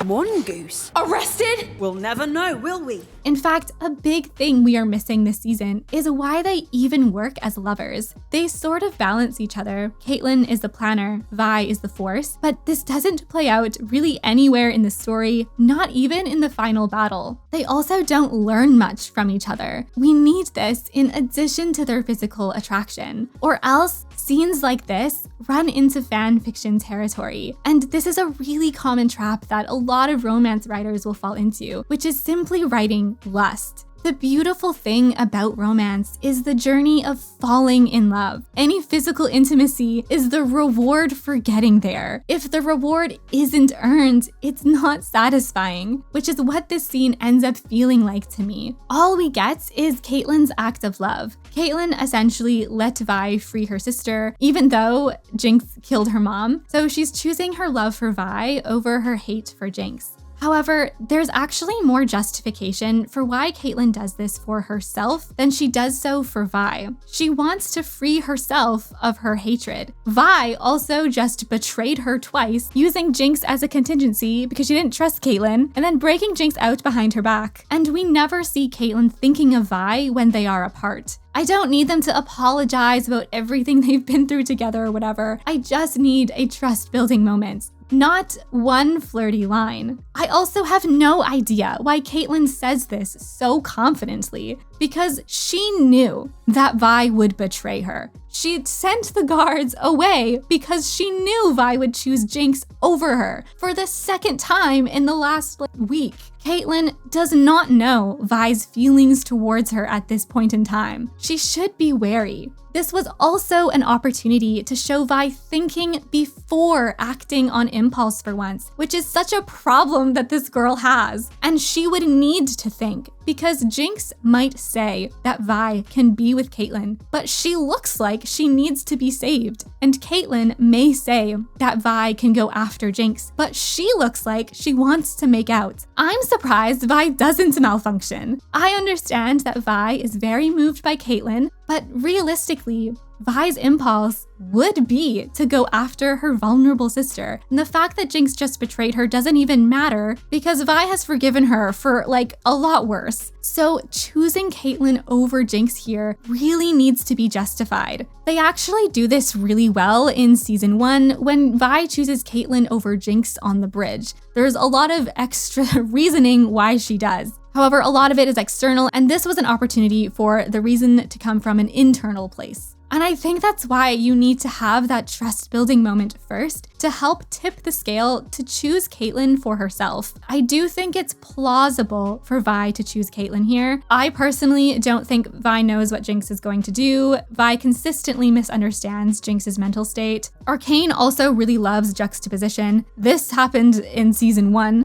One goose. Arrested? We'll never know, will we? In fact, a big thing we are missing this season is why they even work as lovers. They sort of balance each other. Caitlyn is the planner, Vi is the force, but this doesn't play out really anywhere in the story, not even in the final battle. They also don't learn much from each other. We need this in addition to their physical attraction, or else scenes like this run into fan fiction territory. And this is a really common trap that a lot of romance writers will fall into, which is simply writing lust. The beautiful thing about romance is the journey of falling in love. Any physical intimacy is the reward for getting there. If the reward isn't earned, it's not satisfying, which is what this scene ends up feeling like to me. All we get is Caitlyn's act of love. Caitlyn essentially let Vi free her sister, even though Jinx killed her mom, so she's choosing her love for Vi over her hate for Jinx. However, there's actually more justification for why Caitlyn does this for herself than she does so for Vi. She wants to free herself of her hatred. Vi also just betrayed her twice, using Jinx as a contingency because she didn't trust Caitlyn, and then breaking Jinx out behind her back. And we never see Caitlyn thinking of Vi when they are apart. I don't need them to apologize about everything they've been through together or whatever. I just need a trust-building moment. Not one flirty line. I also have no idea why Caitlyn says this so confidently, because she knew that Vi would betray her. She sent the guards away because she knew Vi would choose Jinx over her for the second time in the last week. Caitlyn does not know Vi's feelings towards her at this point in time. She should be wary. This was also an opportunity to show Vi thinking before acting on impulse for once, which is such a problem that this girl has. And she would need to think, because Jinx might say that Vi can be with Caitlyn, but she looks like she needs to be saved. And Caitlyn may say that Vi can go after Jinx, but she looks like she wants to make out. I'm surprised Vi doesn't malfunction. I understand that Vi is very moved by Caitlyn, but realistically, Vi's impulse would be to go after her vulnerable sister. And the fact that Jinx just betrayed her doesn't even matter because Vi has forgiven her for like a lot worse. So choosing Caitlyn over Jinx here really needs to be justified. They actually do this really well in season 1 when Vi chooses Caitlyn over Jinx on the bridge. There's a lot of extra reasoning why she does. However, a lot of it is external, and this was an opportunity for the reason to come from an internal place. And I think that's why you need to have that trust building moment first to help tip the scale to choose Caitlyn for herself. I do think it's plausible for Vi to choose Caitlyn here. I personally don't think Vi knows what Jinx is going to do. Vi consistently misunderstands Jinx's mental state. Arcane also really loves juxtaposition. This happened in season 1.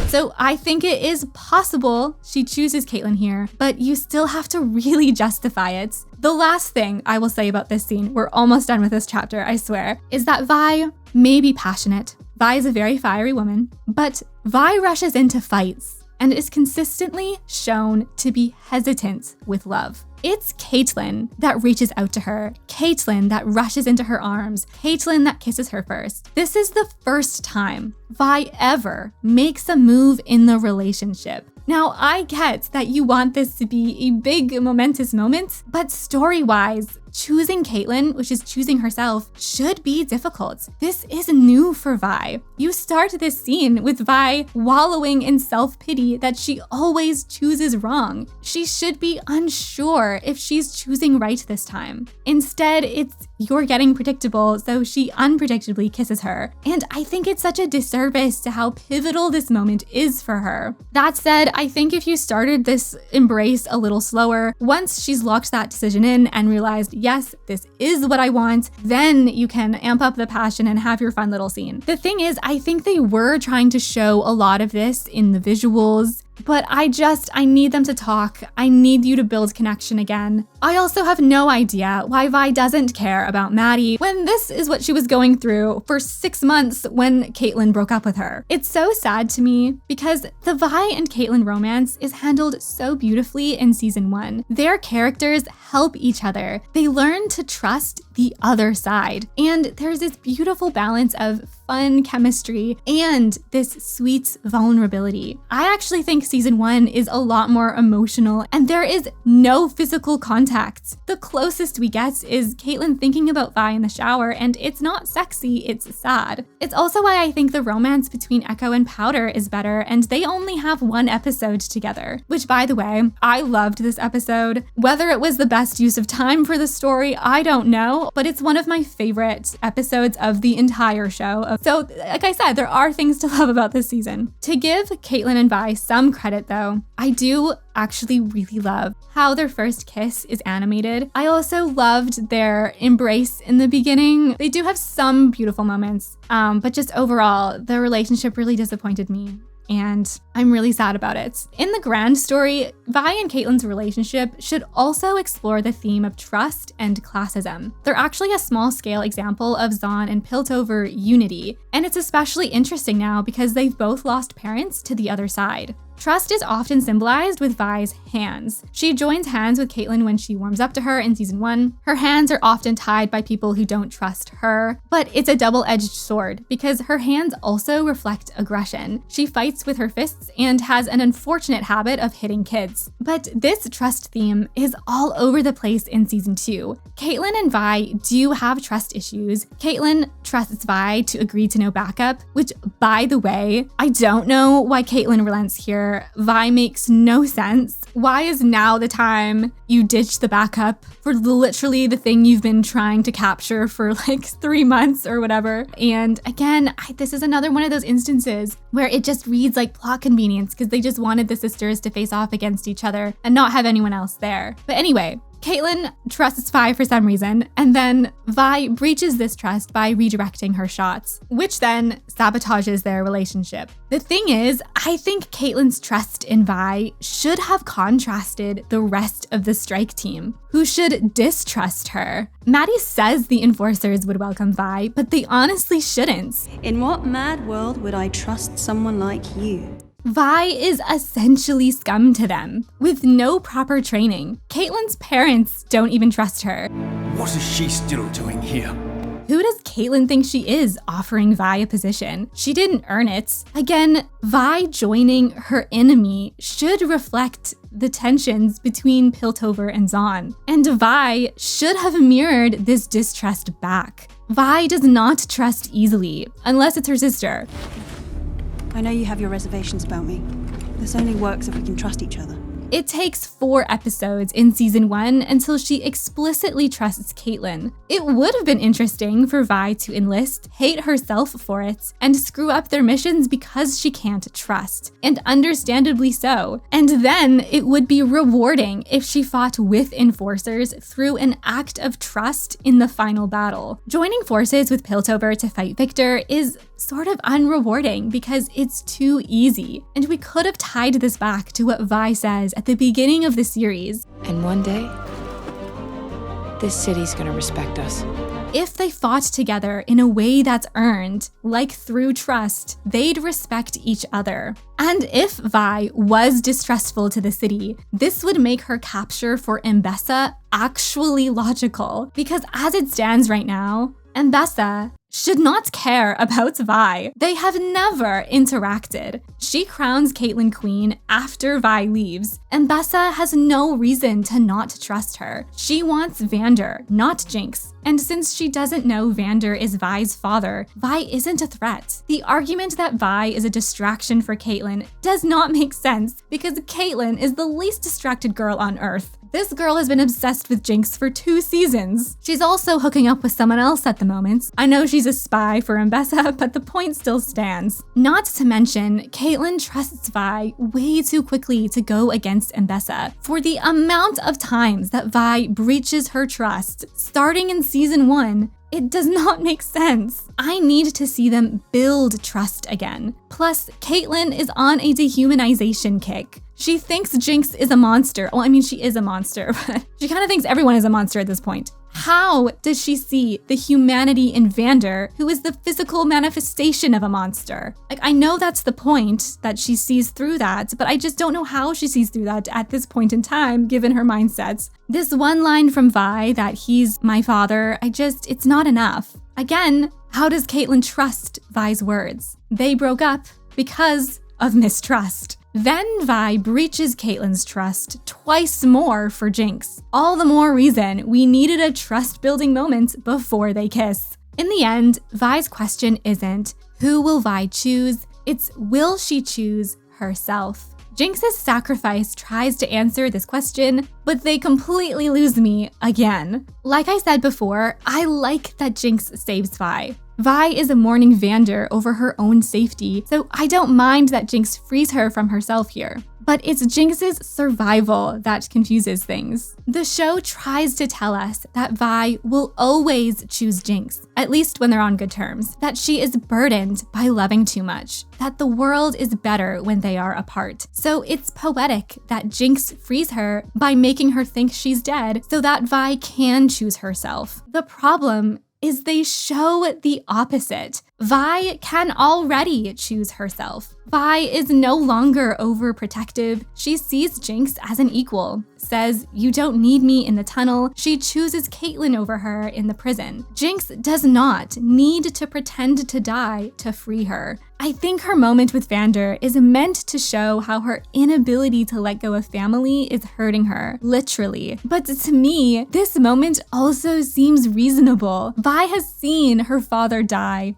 So I think it is possible she chooses Caitlyn here, but you still have to really justify it. The last thing I will say about this scene, we're almost done with this chapter, I swear, is that Vi may be passionate. Vi is a very fiery woman, but Vi rushes into fights and is consistently shown to be hesitant with love. It's Caitlyn that reaches out to her, Caitlyn that rushes into her arms, Caitlyn that kisses her first. This is the first time Vi ever makes a move in the relationship. Now, I get that you want this to be a big momentous moment, but story-wise, choosing Caitlyn, which is choosing herself, should be difficult. This is new for Vi. You start this scene with Vi wallowing in self-pity that she always chooses wrong. She should be unsure if she's choosing right this time. Instead, it's you're getting predictable, so she unpredictably kisses her. And I think it's such a disservice to how pivotal this moment is for her. That said, I think if you started this embrace a little slower, once she's locked that decision in and realized, yes, this is what I want, then you can amp up the passion and have your fun little scene. The thing is, I think they were trying to show a lot of this in the visuals, but I need them to talk. I need you to build connection again. I also have no idea why Vi doesn't care about Maddie when this is what she was going through for 6 months when Caitlyn broke up with her. It's so sad to me because the Vi and Caitlyn romance is handled so beautifully in season 1. Their characters help each other. They learn to trust the other side. And there's this beautiful balance of fun chemistry and this sweet vulnerability. I actually think season 1 is a lot more emotional and there is no physical contact. The closest we get is Caitlyn thinking about Vi in the shower, and it's not sexy, it's sad. It's also why I think the romance between Echo and Powder is better, and they only have 1 episode together. Which, by the way, I loved this episode. Whether it was the best use of time for the story, I don't know, but it's one of my favorite episodes of the entire show. So, like I said, there are things to love about this season. To give Caitlyn and Vi some credit though, I do actually really love how their first kiss is animated. I also loved their embrace in the beginning. They do have some beautiful moments, but just overall, the relationship really disappointed me. And I'm really sad about it. In the grand story, Vi and Caitlyn's relationship should also explore the theme of trust and classism. They're actually a small-scale example of Zahn and Piltover unity, and it's especially interesting now because they've both lost parents to the other side. Trust is often symbolized with Vi's hands. She joins hands with Caitlyn when she warms up to her in season 1. Her hands are often tied by people who don't trust her, but it's a double-edged sword because her hands also reflect aggression. She fights with her fists and has an unfortunate habit of hitting kids. But this trust theme is all over the place in season 2. Caitlyn and Vi do have trust issues. Caitlyn trusts Vi to agree to no backup, which, by the way, I don't know why Caitlyn relents here. Vi makes no sense. Why is now the time you ditch the backup for literally the thing you've been trying to capture for like 3 months or whatever? And again, this is another one of those instances where it just reads like plot convenience because they just wanted the sisters to face off against each other and not have anyone else there. But anyway, Caitlyn trusts Vi for some reason, and then Vi breaches this trust by redirecting her shots, which then sabotages their relationship. The thing is, I think Caitlyn's trust in Vi should have contrasted the rest of the strike team, who should distrust her. Maddie says the enforcers would welcome Vi, but they honestly shouldn't. In what mad world would I trust someone like you? Vi is essentially scum to them, with no proper training. Caitlyn's parents don't even trust her. What is she still doing here? Who does Caitlyn think she is offering Vi a position? She didn't earn it. Again, Vi joining her enemy should reflect the tensions between Piltover and Zahn. And Vi should have mirrored this distrust back. Vi does not trust easily, unless it's her sister. I know you have your reservations about me. This only works if we can trust each other. It takes 4 episodes in season 1 until she explicitly trusts Caitlyn. It would have been interesting for Vi to enlist, hate herself for it, and screw up their missions because she can't trust, and understandably so. And then it would be rewarding if she fought with enforcers through an act of trust in the final battle. Joining forces with Piltover to fight Victor is sort of unrewarding because it's too easy. And we could have tied this back to what Vi says at the beginning of the series. And one day, this city's gonna respect us. If they fought together in a way that's earned, like through trust, they'd respect each other. And if Vi was distrustful to the city, this would make her capture for Mbessa actually logical. Because as it stands right now, Mbessa should not care about Vi. They have never interacted. She crowns Caitlyn queen after Vi leaves, and Mbessa has no reason to not trust her. She wants Vander, not Jinx. And since she doesn't know Vander is Vi's father, Vi isn't a threat. The argument that Vi is a distraction for Caitlyn does not make sense because Caitlyn is the least distracted girl on Earth. This girl has been obsessed with Jinx for 2 seasons. She's also hooking up with someone else at the moment. I know she's a spy for Mbessa, but the point still stands. Not to mention, Caitlyn trusts Vi way too quickly to go against Mbessa. For the amount of times that Vi breaches her trust, starting in season 1, it does not make sense. I need to see them build trust again. Plus, Caitlyn is on a dehumanization kick. She thinks Jinx is a monster. Well, I mean, she is a monster, but she kind of thinks everyone is a monster at this point. How does she see the humanity in Vander, who is the physical manifestation of a monster? Like, I know that's the point, that she sees through that, but I just don't know how she sees through that at this point in time, given her mindsets. This one line from Vi that he's my father, it's not enough. Again, how does Caitlyn trust Vi's words? They broke up because of mistrust. Then Vi breaches Caitlyn's trust twice more for Jinx. All the more reason we needed a trust-building moment before they kiss. In the end, Vi's question isn't, who will Vi choose? It's, will she choose herself? Jinx's sacrifice tries to answer this question, but they completely lose me again. Like I said before, I like that Jinx saves Vi. Vi is mourning Vander over her own safety, so I don't mind that Jinx frees her from herself here. But it's Jinx's survival that confuses things. The show tries to tell us that Vi will always choose Jinx, at least when they're on good terms, that she is burdened by loving too much, that the world is better when they are apart. So it's poetic that Jinx frees her by making her think she's dead so that Vi can choose herself. The problem is they show the opposite. Vi can already choose herself. Vi is no longer overprotective. She sees Jinx as an equal, says, you don't need me in the tunnel. She chooses Caitlyn over her in the prison. Jinx does not need to pretend to die to free her. I think her moment with Vander is meant to show how her inability to let go of family is hurting her, literally. But to me, this moment also seems reasonable. Vi has seen her father die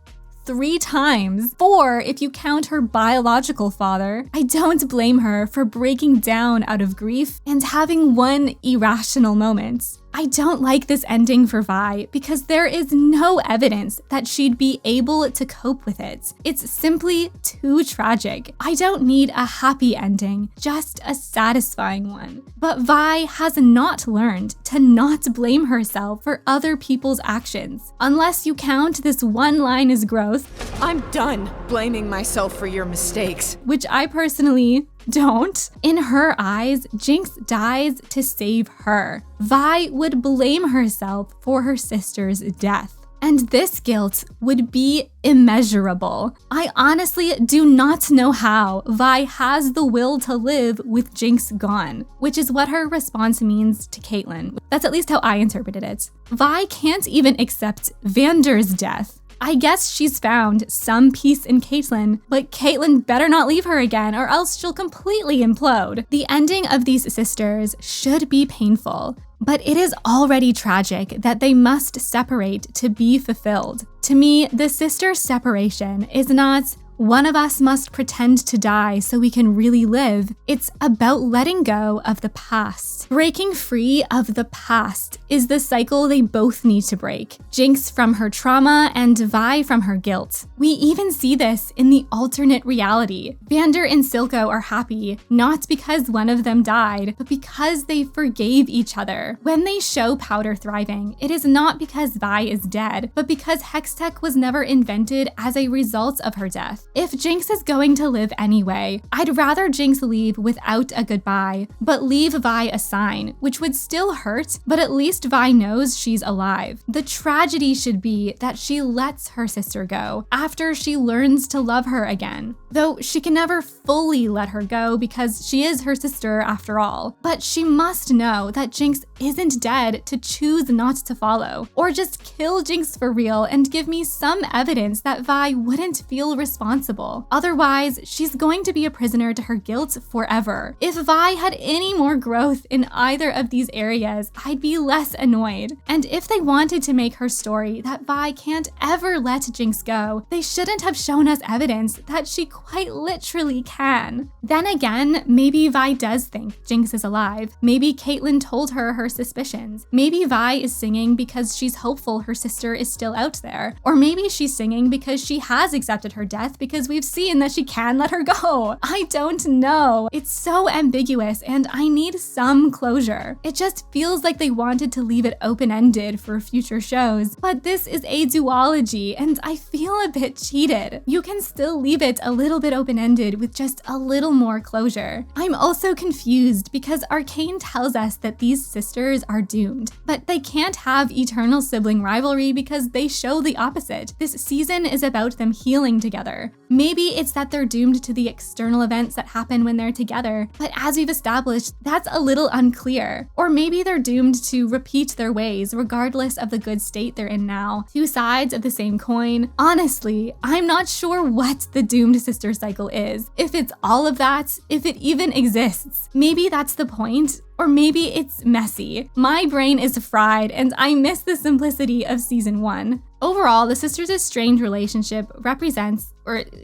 3 times, 4 if you count her biological father. I don't blame her for breaking down out of grief and having one irrational moment. I don't like this ending for Vi because there is no evidence that she'd be able to cope with it. It's simply too tragic. I don't need a happy ending, just a satisfying one. But Vi has not learned to not blame herself for other people's actions. Unless you count this one line as growth, I'm done blaming myself for your mistakes. which I personally don't. In her eyes, Jinx dies to save her. Vi would blame herself for her sister's death. And this guilt would be immeasurable. I honestly do not know how Vi has the will to live with Jinx gone, which is what her response means to Caitlyn. That's at least how I interpreted it. Vi can't even accept Vander's death. I guess she's found some peace in Caitlyn, but Caitlyn better not leave her again or else she'll completely implode. The ending of these sisters should be painful, but it is already tragic that they must separate to be fulfilled. To me, the sister separation is not one of us must pretend to die so we can really live. It's about letting go of the past. Breaking free of the past is the cycle they both need to break. Jinx from her trauma and Vi from her guilt. We even see this in the alternate reality. Vander and Silco are happy, not because one of them died, but because they forgave each other. When they show Powder thriving, it is not because Vi is dead, but because Hextech was never invented as a result of her death. If Jinx is going to live anyway, I'd rather Jinx leave without a goodbye, but leave Vi a sign, which would still hurt, but at least Vi knows she's alive. The tragedy should be that she lets her sister go after she learns to love her again. Though she can never fully let her go because she is her sister after all. But she must know that Jinx isn't dead to choose not to follow, or just kill Jinx for real and give me some evidence that Vi wouldn't feel responsible. Otherwise, she's going to be a prisoner to her guilt forever. If Vi had any more growth in either of these areas, I'd be less annoyed. And if they wanted to make her story that Vi can't ever let Jinx go, they shouldn't have shown us evidence that she quite literally can. Then again, maybe Vi does think Jinx is alive. Maybe Caitlyn told her suspicions. Maybe Vi is singing because she's hopeful her sister is still out there. Or maybe she's singing because she has accepted her death because we've seen that she can let her go. I don't know. It's so ambiguous and I need some closure. It just feels like they wanted to leave it open-ended for future shows, but this is a duology and I feel a bit cheated. You can still leave it a little bit open-ended with just a little more closure. I'm also confused because Arcane tells us that these sisters are doomed, but they can't have eternal sibling rivalry because they show the opposite. This season is about them healing together. Maybe it's that they're doomed to the external events that happen when they're together, but as we've established, that's a little unclear. Or maybe they're doomed to repeat their ways regardless of the good state they're in now. Two sides of the same coin. Honestly, I'm not sure what the doomed sister cycle is. If it's all of that, if it even exists. Maybe that's the point. Or maybe it's messy. My brain is fried and I miss the simplicity of season 1. Overall, the sisters' strained relationship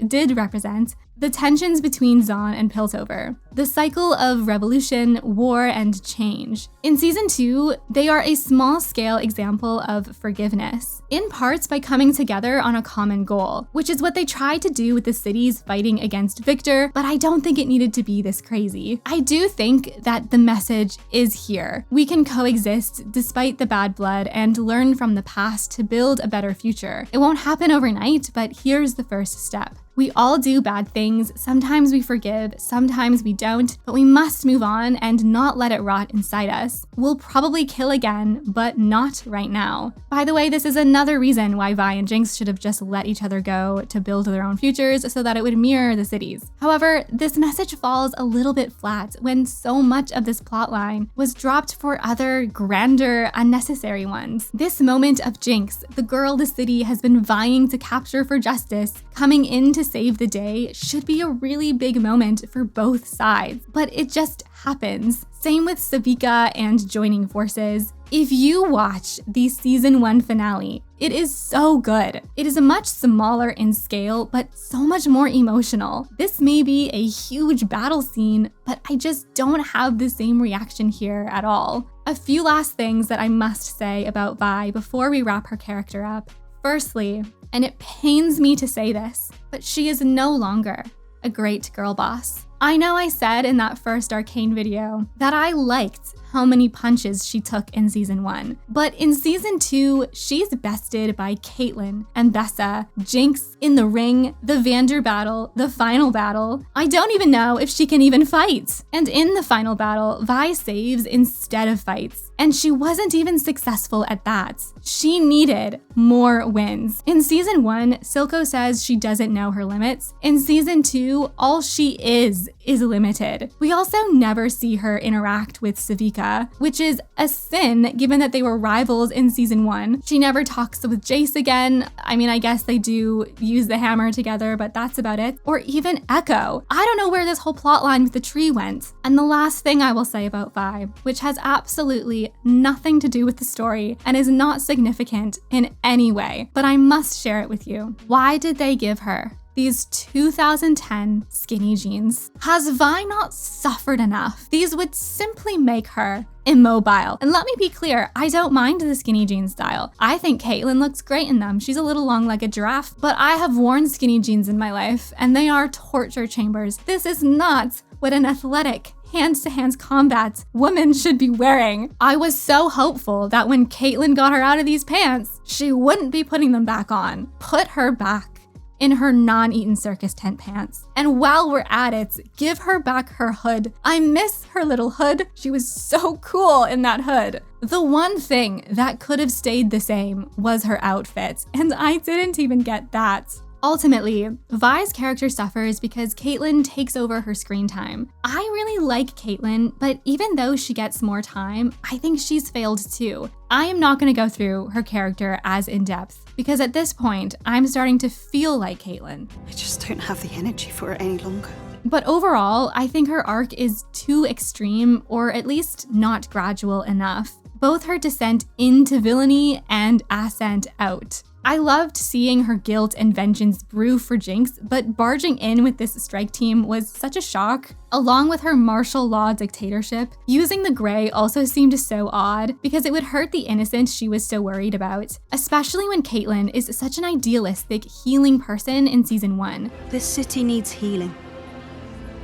did represent, the tensions between Zahn and Piltover, the cycle of revolution, war, and change. In season 2, they are a small-scale example of forgiveness, in parts by coming together on a common goal, which is what they tried to do with the cities fighting against Victor, but I don't think it needed to be this crazy. I do think that the message is here. We can coexist despite the bad blood and learn from the past to build a better future. It won't happen overnight, but here's the first step. We all do bad things, sometimes we forgive, sometimes we don't, but we must move on and not let it rot inside us. We'll probably kill again, but not right now. By the way, this is another reason why Vi and Jinx should have just let each other go to build their own futures so that it would mirror the cities. However, this message falls a little bit flat when so much of this plotline was dropped for other, grander, unnecessary ones. This moment of Jinx, the girl the city has been vying to capture for justice, coming in to save the day, should be a really big moment for both sides, but it just happens. Same with Savika and joining forces. If you watch the season 1 finale, it is so good. It is much smaller in scale, but so much more emotional. This may be a huge battle scene, but I just don't have the same reaction here at all. A few last things that I must say about Vi before we wrap her character up. Firstly, and it pains me to say this, but she is no longer a great girl boss. I know I said in that first Arcane video that I liked how many punches she took in season 1. But in season 2, she's bested by Caitlyn, Ambessa, Jinx in the ring, the Vander battle, the final battle. I don't even know if she can even fight. And in the final battle, Vi saves instead of fights. And she wasn't even successful at that. She needed more wins. In season 1, Silco says she doesn't know her limits. In season 2, all she is limited. We also never see her interact with Savika, which is a sin given that they were rivals in season 1. She never talks with Jace again. I mean, I guess they do use the hammer together, but that's about it. Or even Echo. I don't know where this whole plotline with the tree went. And the last thing I will say about Vi, which has absolutely nothing to do with the story and is not significant in any way, but I must share it with you. Why did they give her these 2010 skinny jeans? Has Vi not suffered enough? These would simply make her immobile. And let me be clear, I don't mind the skinny jeans style. I think Caitlyn looks great in them. She's a little long like a giraffe, but I have worn skinny jeans in my life and they are torture chambers. This is not what an athletic hand-to-hand combat woman should be wearing. I was so hopeful that when Caitlyn got her out of these pants, she wouldn't be putting them back on. Put her back in her non-Eton circus tent pants. And while we're at it, give her back her hood. I miss her little hood. She was so cool in that hood. The one thing that could have stayed the same was her outfit, and I didn't even get that. Ultimately, Vi's character suffers because Caitlyn takes over her screen time. I really like Caitlyn, but even though she gets more time, I think she's failed too. I am not going to go through her character as in-depth because at this point, I'm starting to feel like Caitlyn. I just don't have the energy for it any longer. But overall, I think her arc is too extreme, or at least not gradual enough. Both her descent into villainy and ascent out. I loved seeing her guilt and vengeance brew for Jinx, but barging in with this strike team was such a shock. Along with her martial law dictatorship, using the gray also seemed so odd because it would hurt the innocent she was so worried about, especially when Caitlyn is such an idealistic, healing person in season 1. This city needs healing.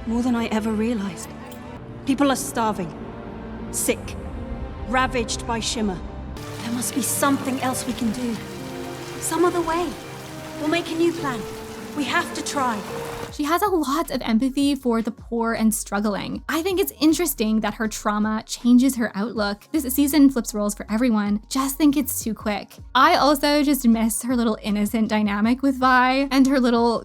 More than I ever realized. People are starving, sick, ravaged by Shimmer. There must be something else we can do. Some other way. We'll make a new plan. We have to try. She has a lot of empathy for the poor and struggling. I think it's interesting that her trauma changes her outlook. This season flips roles for everyone. Just think it's too quick. I also just miss her little innocent dynamic with Vi and her little,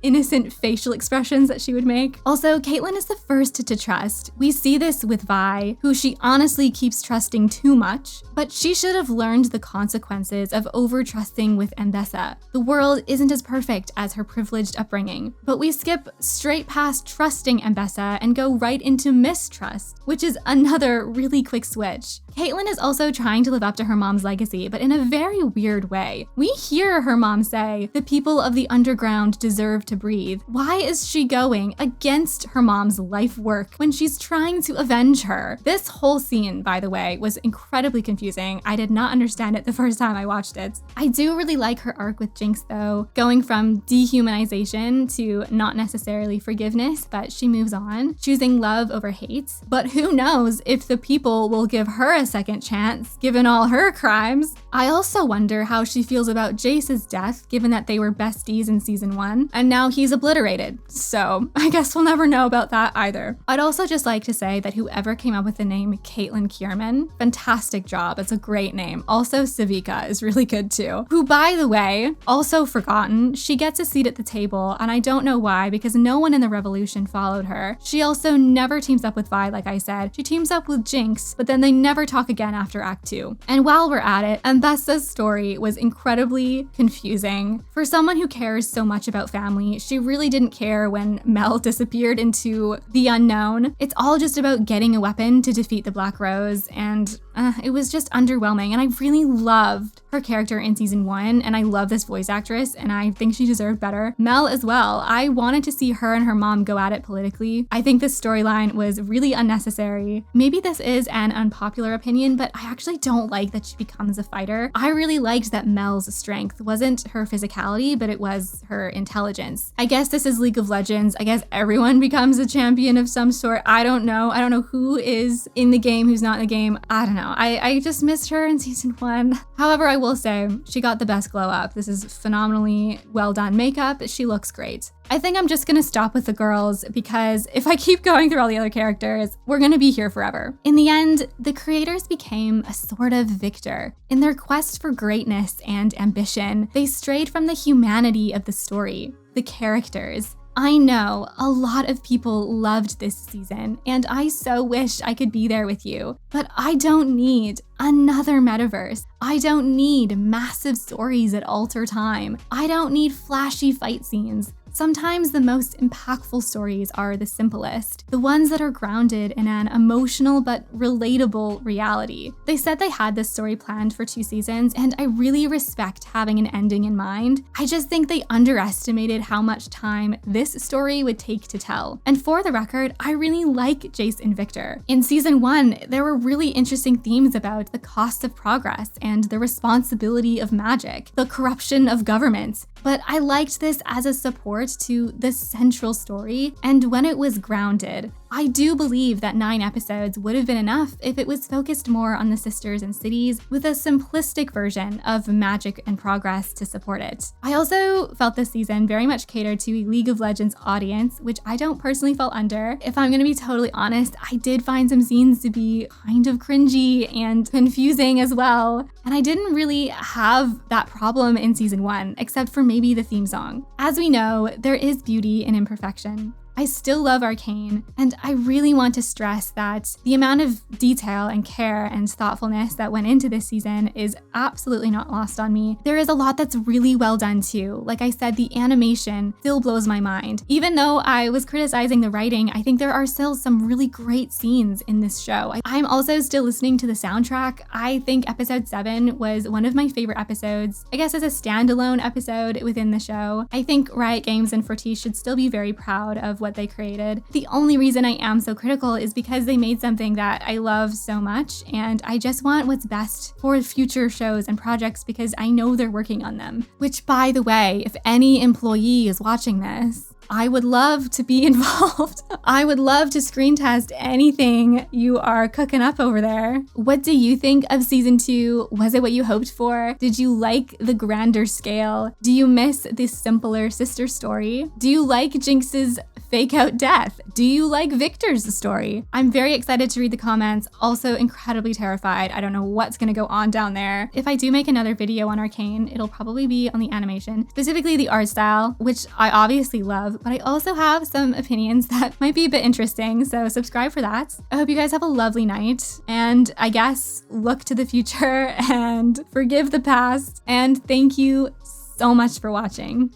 innocent facial expressions that she would make. Also, Caitlyn is the first to trust. We see this with Vi, who she honestly keeps trusting too much, but she should have learned the consequences of over-trusting with Ambessa. The world isn't as perfect as her privileged upbringing. But we skip straight past trusting Ambessa and go right into mistrust, which is another really quick switch. Caitlyn is also trying to live up to her mom's legacy, but in a very weird way. We hear her mom say, "The people of the underground deserve to breathe." Why is she going against her mom's life work when she's trying to avenge her? This whole scene, by the way, was incredibly confusing. I did not understand it the first time I watched it. I do really like her arc with Jinx though, going from dehumanization to not necessarily forgiveness, but she moves on, choosing love over hate. But who knows if the people will give her a second chance, given all her crimes. I also wonder how she feels about Jace's death, given that they were besties in season 1, and now he's obliterated. So I guess we'll never know about that either. I'd also just like to say that whoever came up with the name Caitlyn Kiramman, fantastic job. It's a great name. Also, Savika is really good too, who, by the way, also forgotten, she gets a seat at the table, and I don't know why, because no one in the Revolution followed her. She also never teams up with Vi, like I said. She teams up with Jinx, but then they never talk again after Act 2. And while we're at it, Ambessa's story was incredibly confusing. For someone who cares so much about family, she really didn't care when Mel disappeared into the unknown. It's all just about getting a weapon to defeat the Black Rose, and It was just underwhelming, and I really loved her character in season 1, and I love this voice actress, and I think she deserved better. Mel as well. I wanted to see her and her mom go at it politically. I think this storyline was really unnecessary. Maybe this is an unpopular opinion, but I actually don't like that she becomes a fighter. I really liked that Mel's strength wasn't her physicality, but it was her intelligence. I guess this is League of Legends. I guess everyone becomes a champion of some sort. I don't know. I don't know who is in the game, who's not in the game. I don't know. I just missed her in season 1. However, I will say she got the best glow up. This is phenomenally well done makeup. She looks great. I think I'm just gonna stop with the girls because if I keep going through all the other characters, we're gonna be here forever. In the end, the creators became a sort of victor. In their quest for greatness and ambition, they strayed from the humanity of the story, the characters. I know a lot of people loved this season, and I so wish I could be there with you, but I don't need another metaverse. I don't need massive stories at alter time. I don't need flashy fight scenes. Sometimes the most impactful stories are the simplest, the ones that are grounded in an emotional but relatable reality. They said they had this story planned for 2 seasons, and I really respect having an ending in mind. I just think they underestimated how much time this story would take to tell. And for the record, I really like Jace and Victor. In season 1, there were really interesting themes about the cost of progress and the responsibility of magic, the corruption of governments. But I liked this as a support to the central story, and when it was grounded. I do believe that 9 episodes would have been enough if it was focused more on the sisters and cities with a simplistic version of magic and progress to support it. I also felt this season very much catered to a League of Legends audience, which I don't personally fall under. If I'm gonna be totally honest, I did find some scenes to be kind of cringy and confusing as well. And I didn't really have that problem in season 1, except for maybe the theme song. As we know, there is beauty in imperfection. I still love Arcane, and I really want to stress that the amount of detail and care and thoughtfulness that went into this season is absolutely not lost on me. There is a lot that's really well done too. Like I said, the animation still blows my mind. Even though I was criticizing the writing, I think there are still some really great scenes in this show. I'm also still listening to the soundtrack. I think episode 7 was one of my favorite episodes, I guess as a standalone episode within the show. I think Riot Games and Fortiche should still be very proud of what they created. The only reason I am so critical is because they made something that I love so much, and I just want what's best for future shows and projects because I know they're working on them. Which, by the way, if any employee is watching this, I would love to be involved. I would love to screen test anything you are cooking up over there. What do you think of season 2? Was it what you hoped for? Did you like the grander scale? Do you miss the simpler sister story? Do you like Jinx's fake out death? Do you like Victor's story? I'm very excited to read the comments, also incredibly terrified. I don't know what's gonna go on down there. If I do make another video on Arcane, it'll probably be on the animation, specifically the art style, which I obviously love, but I also have some opinions that might be a bit interesting, so subscribe for that. I hope you guys have a lovely night, and I guess look to the future and forgive the past, and thank you so much for watching.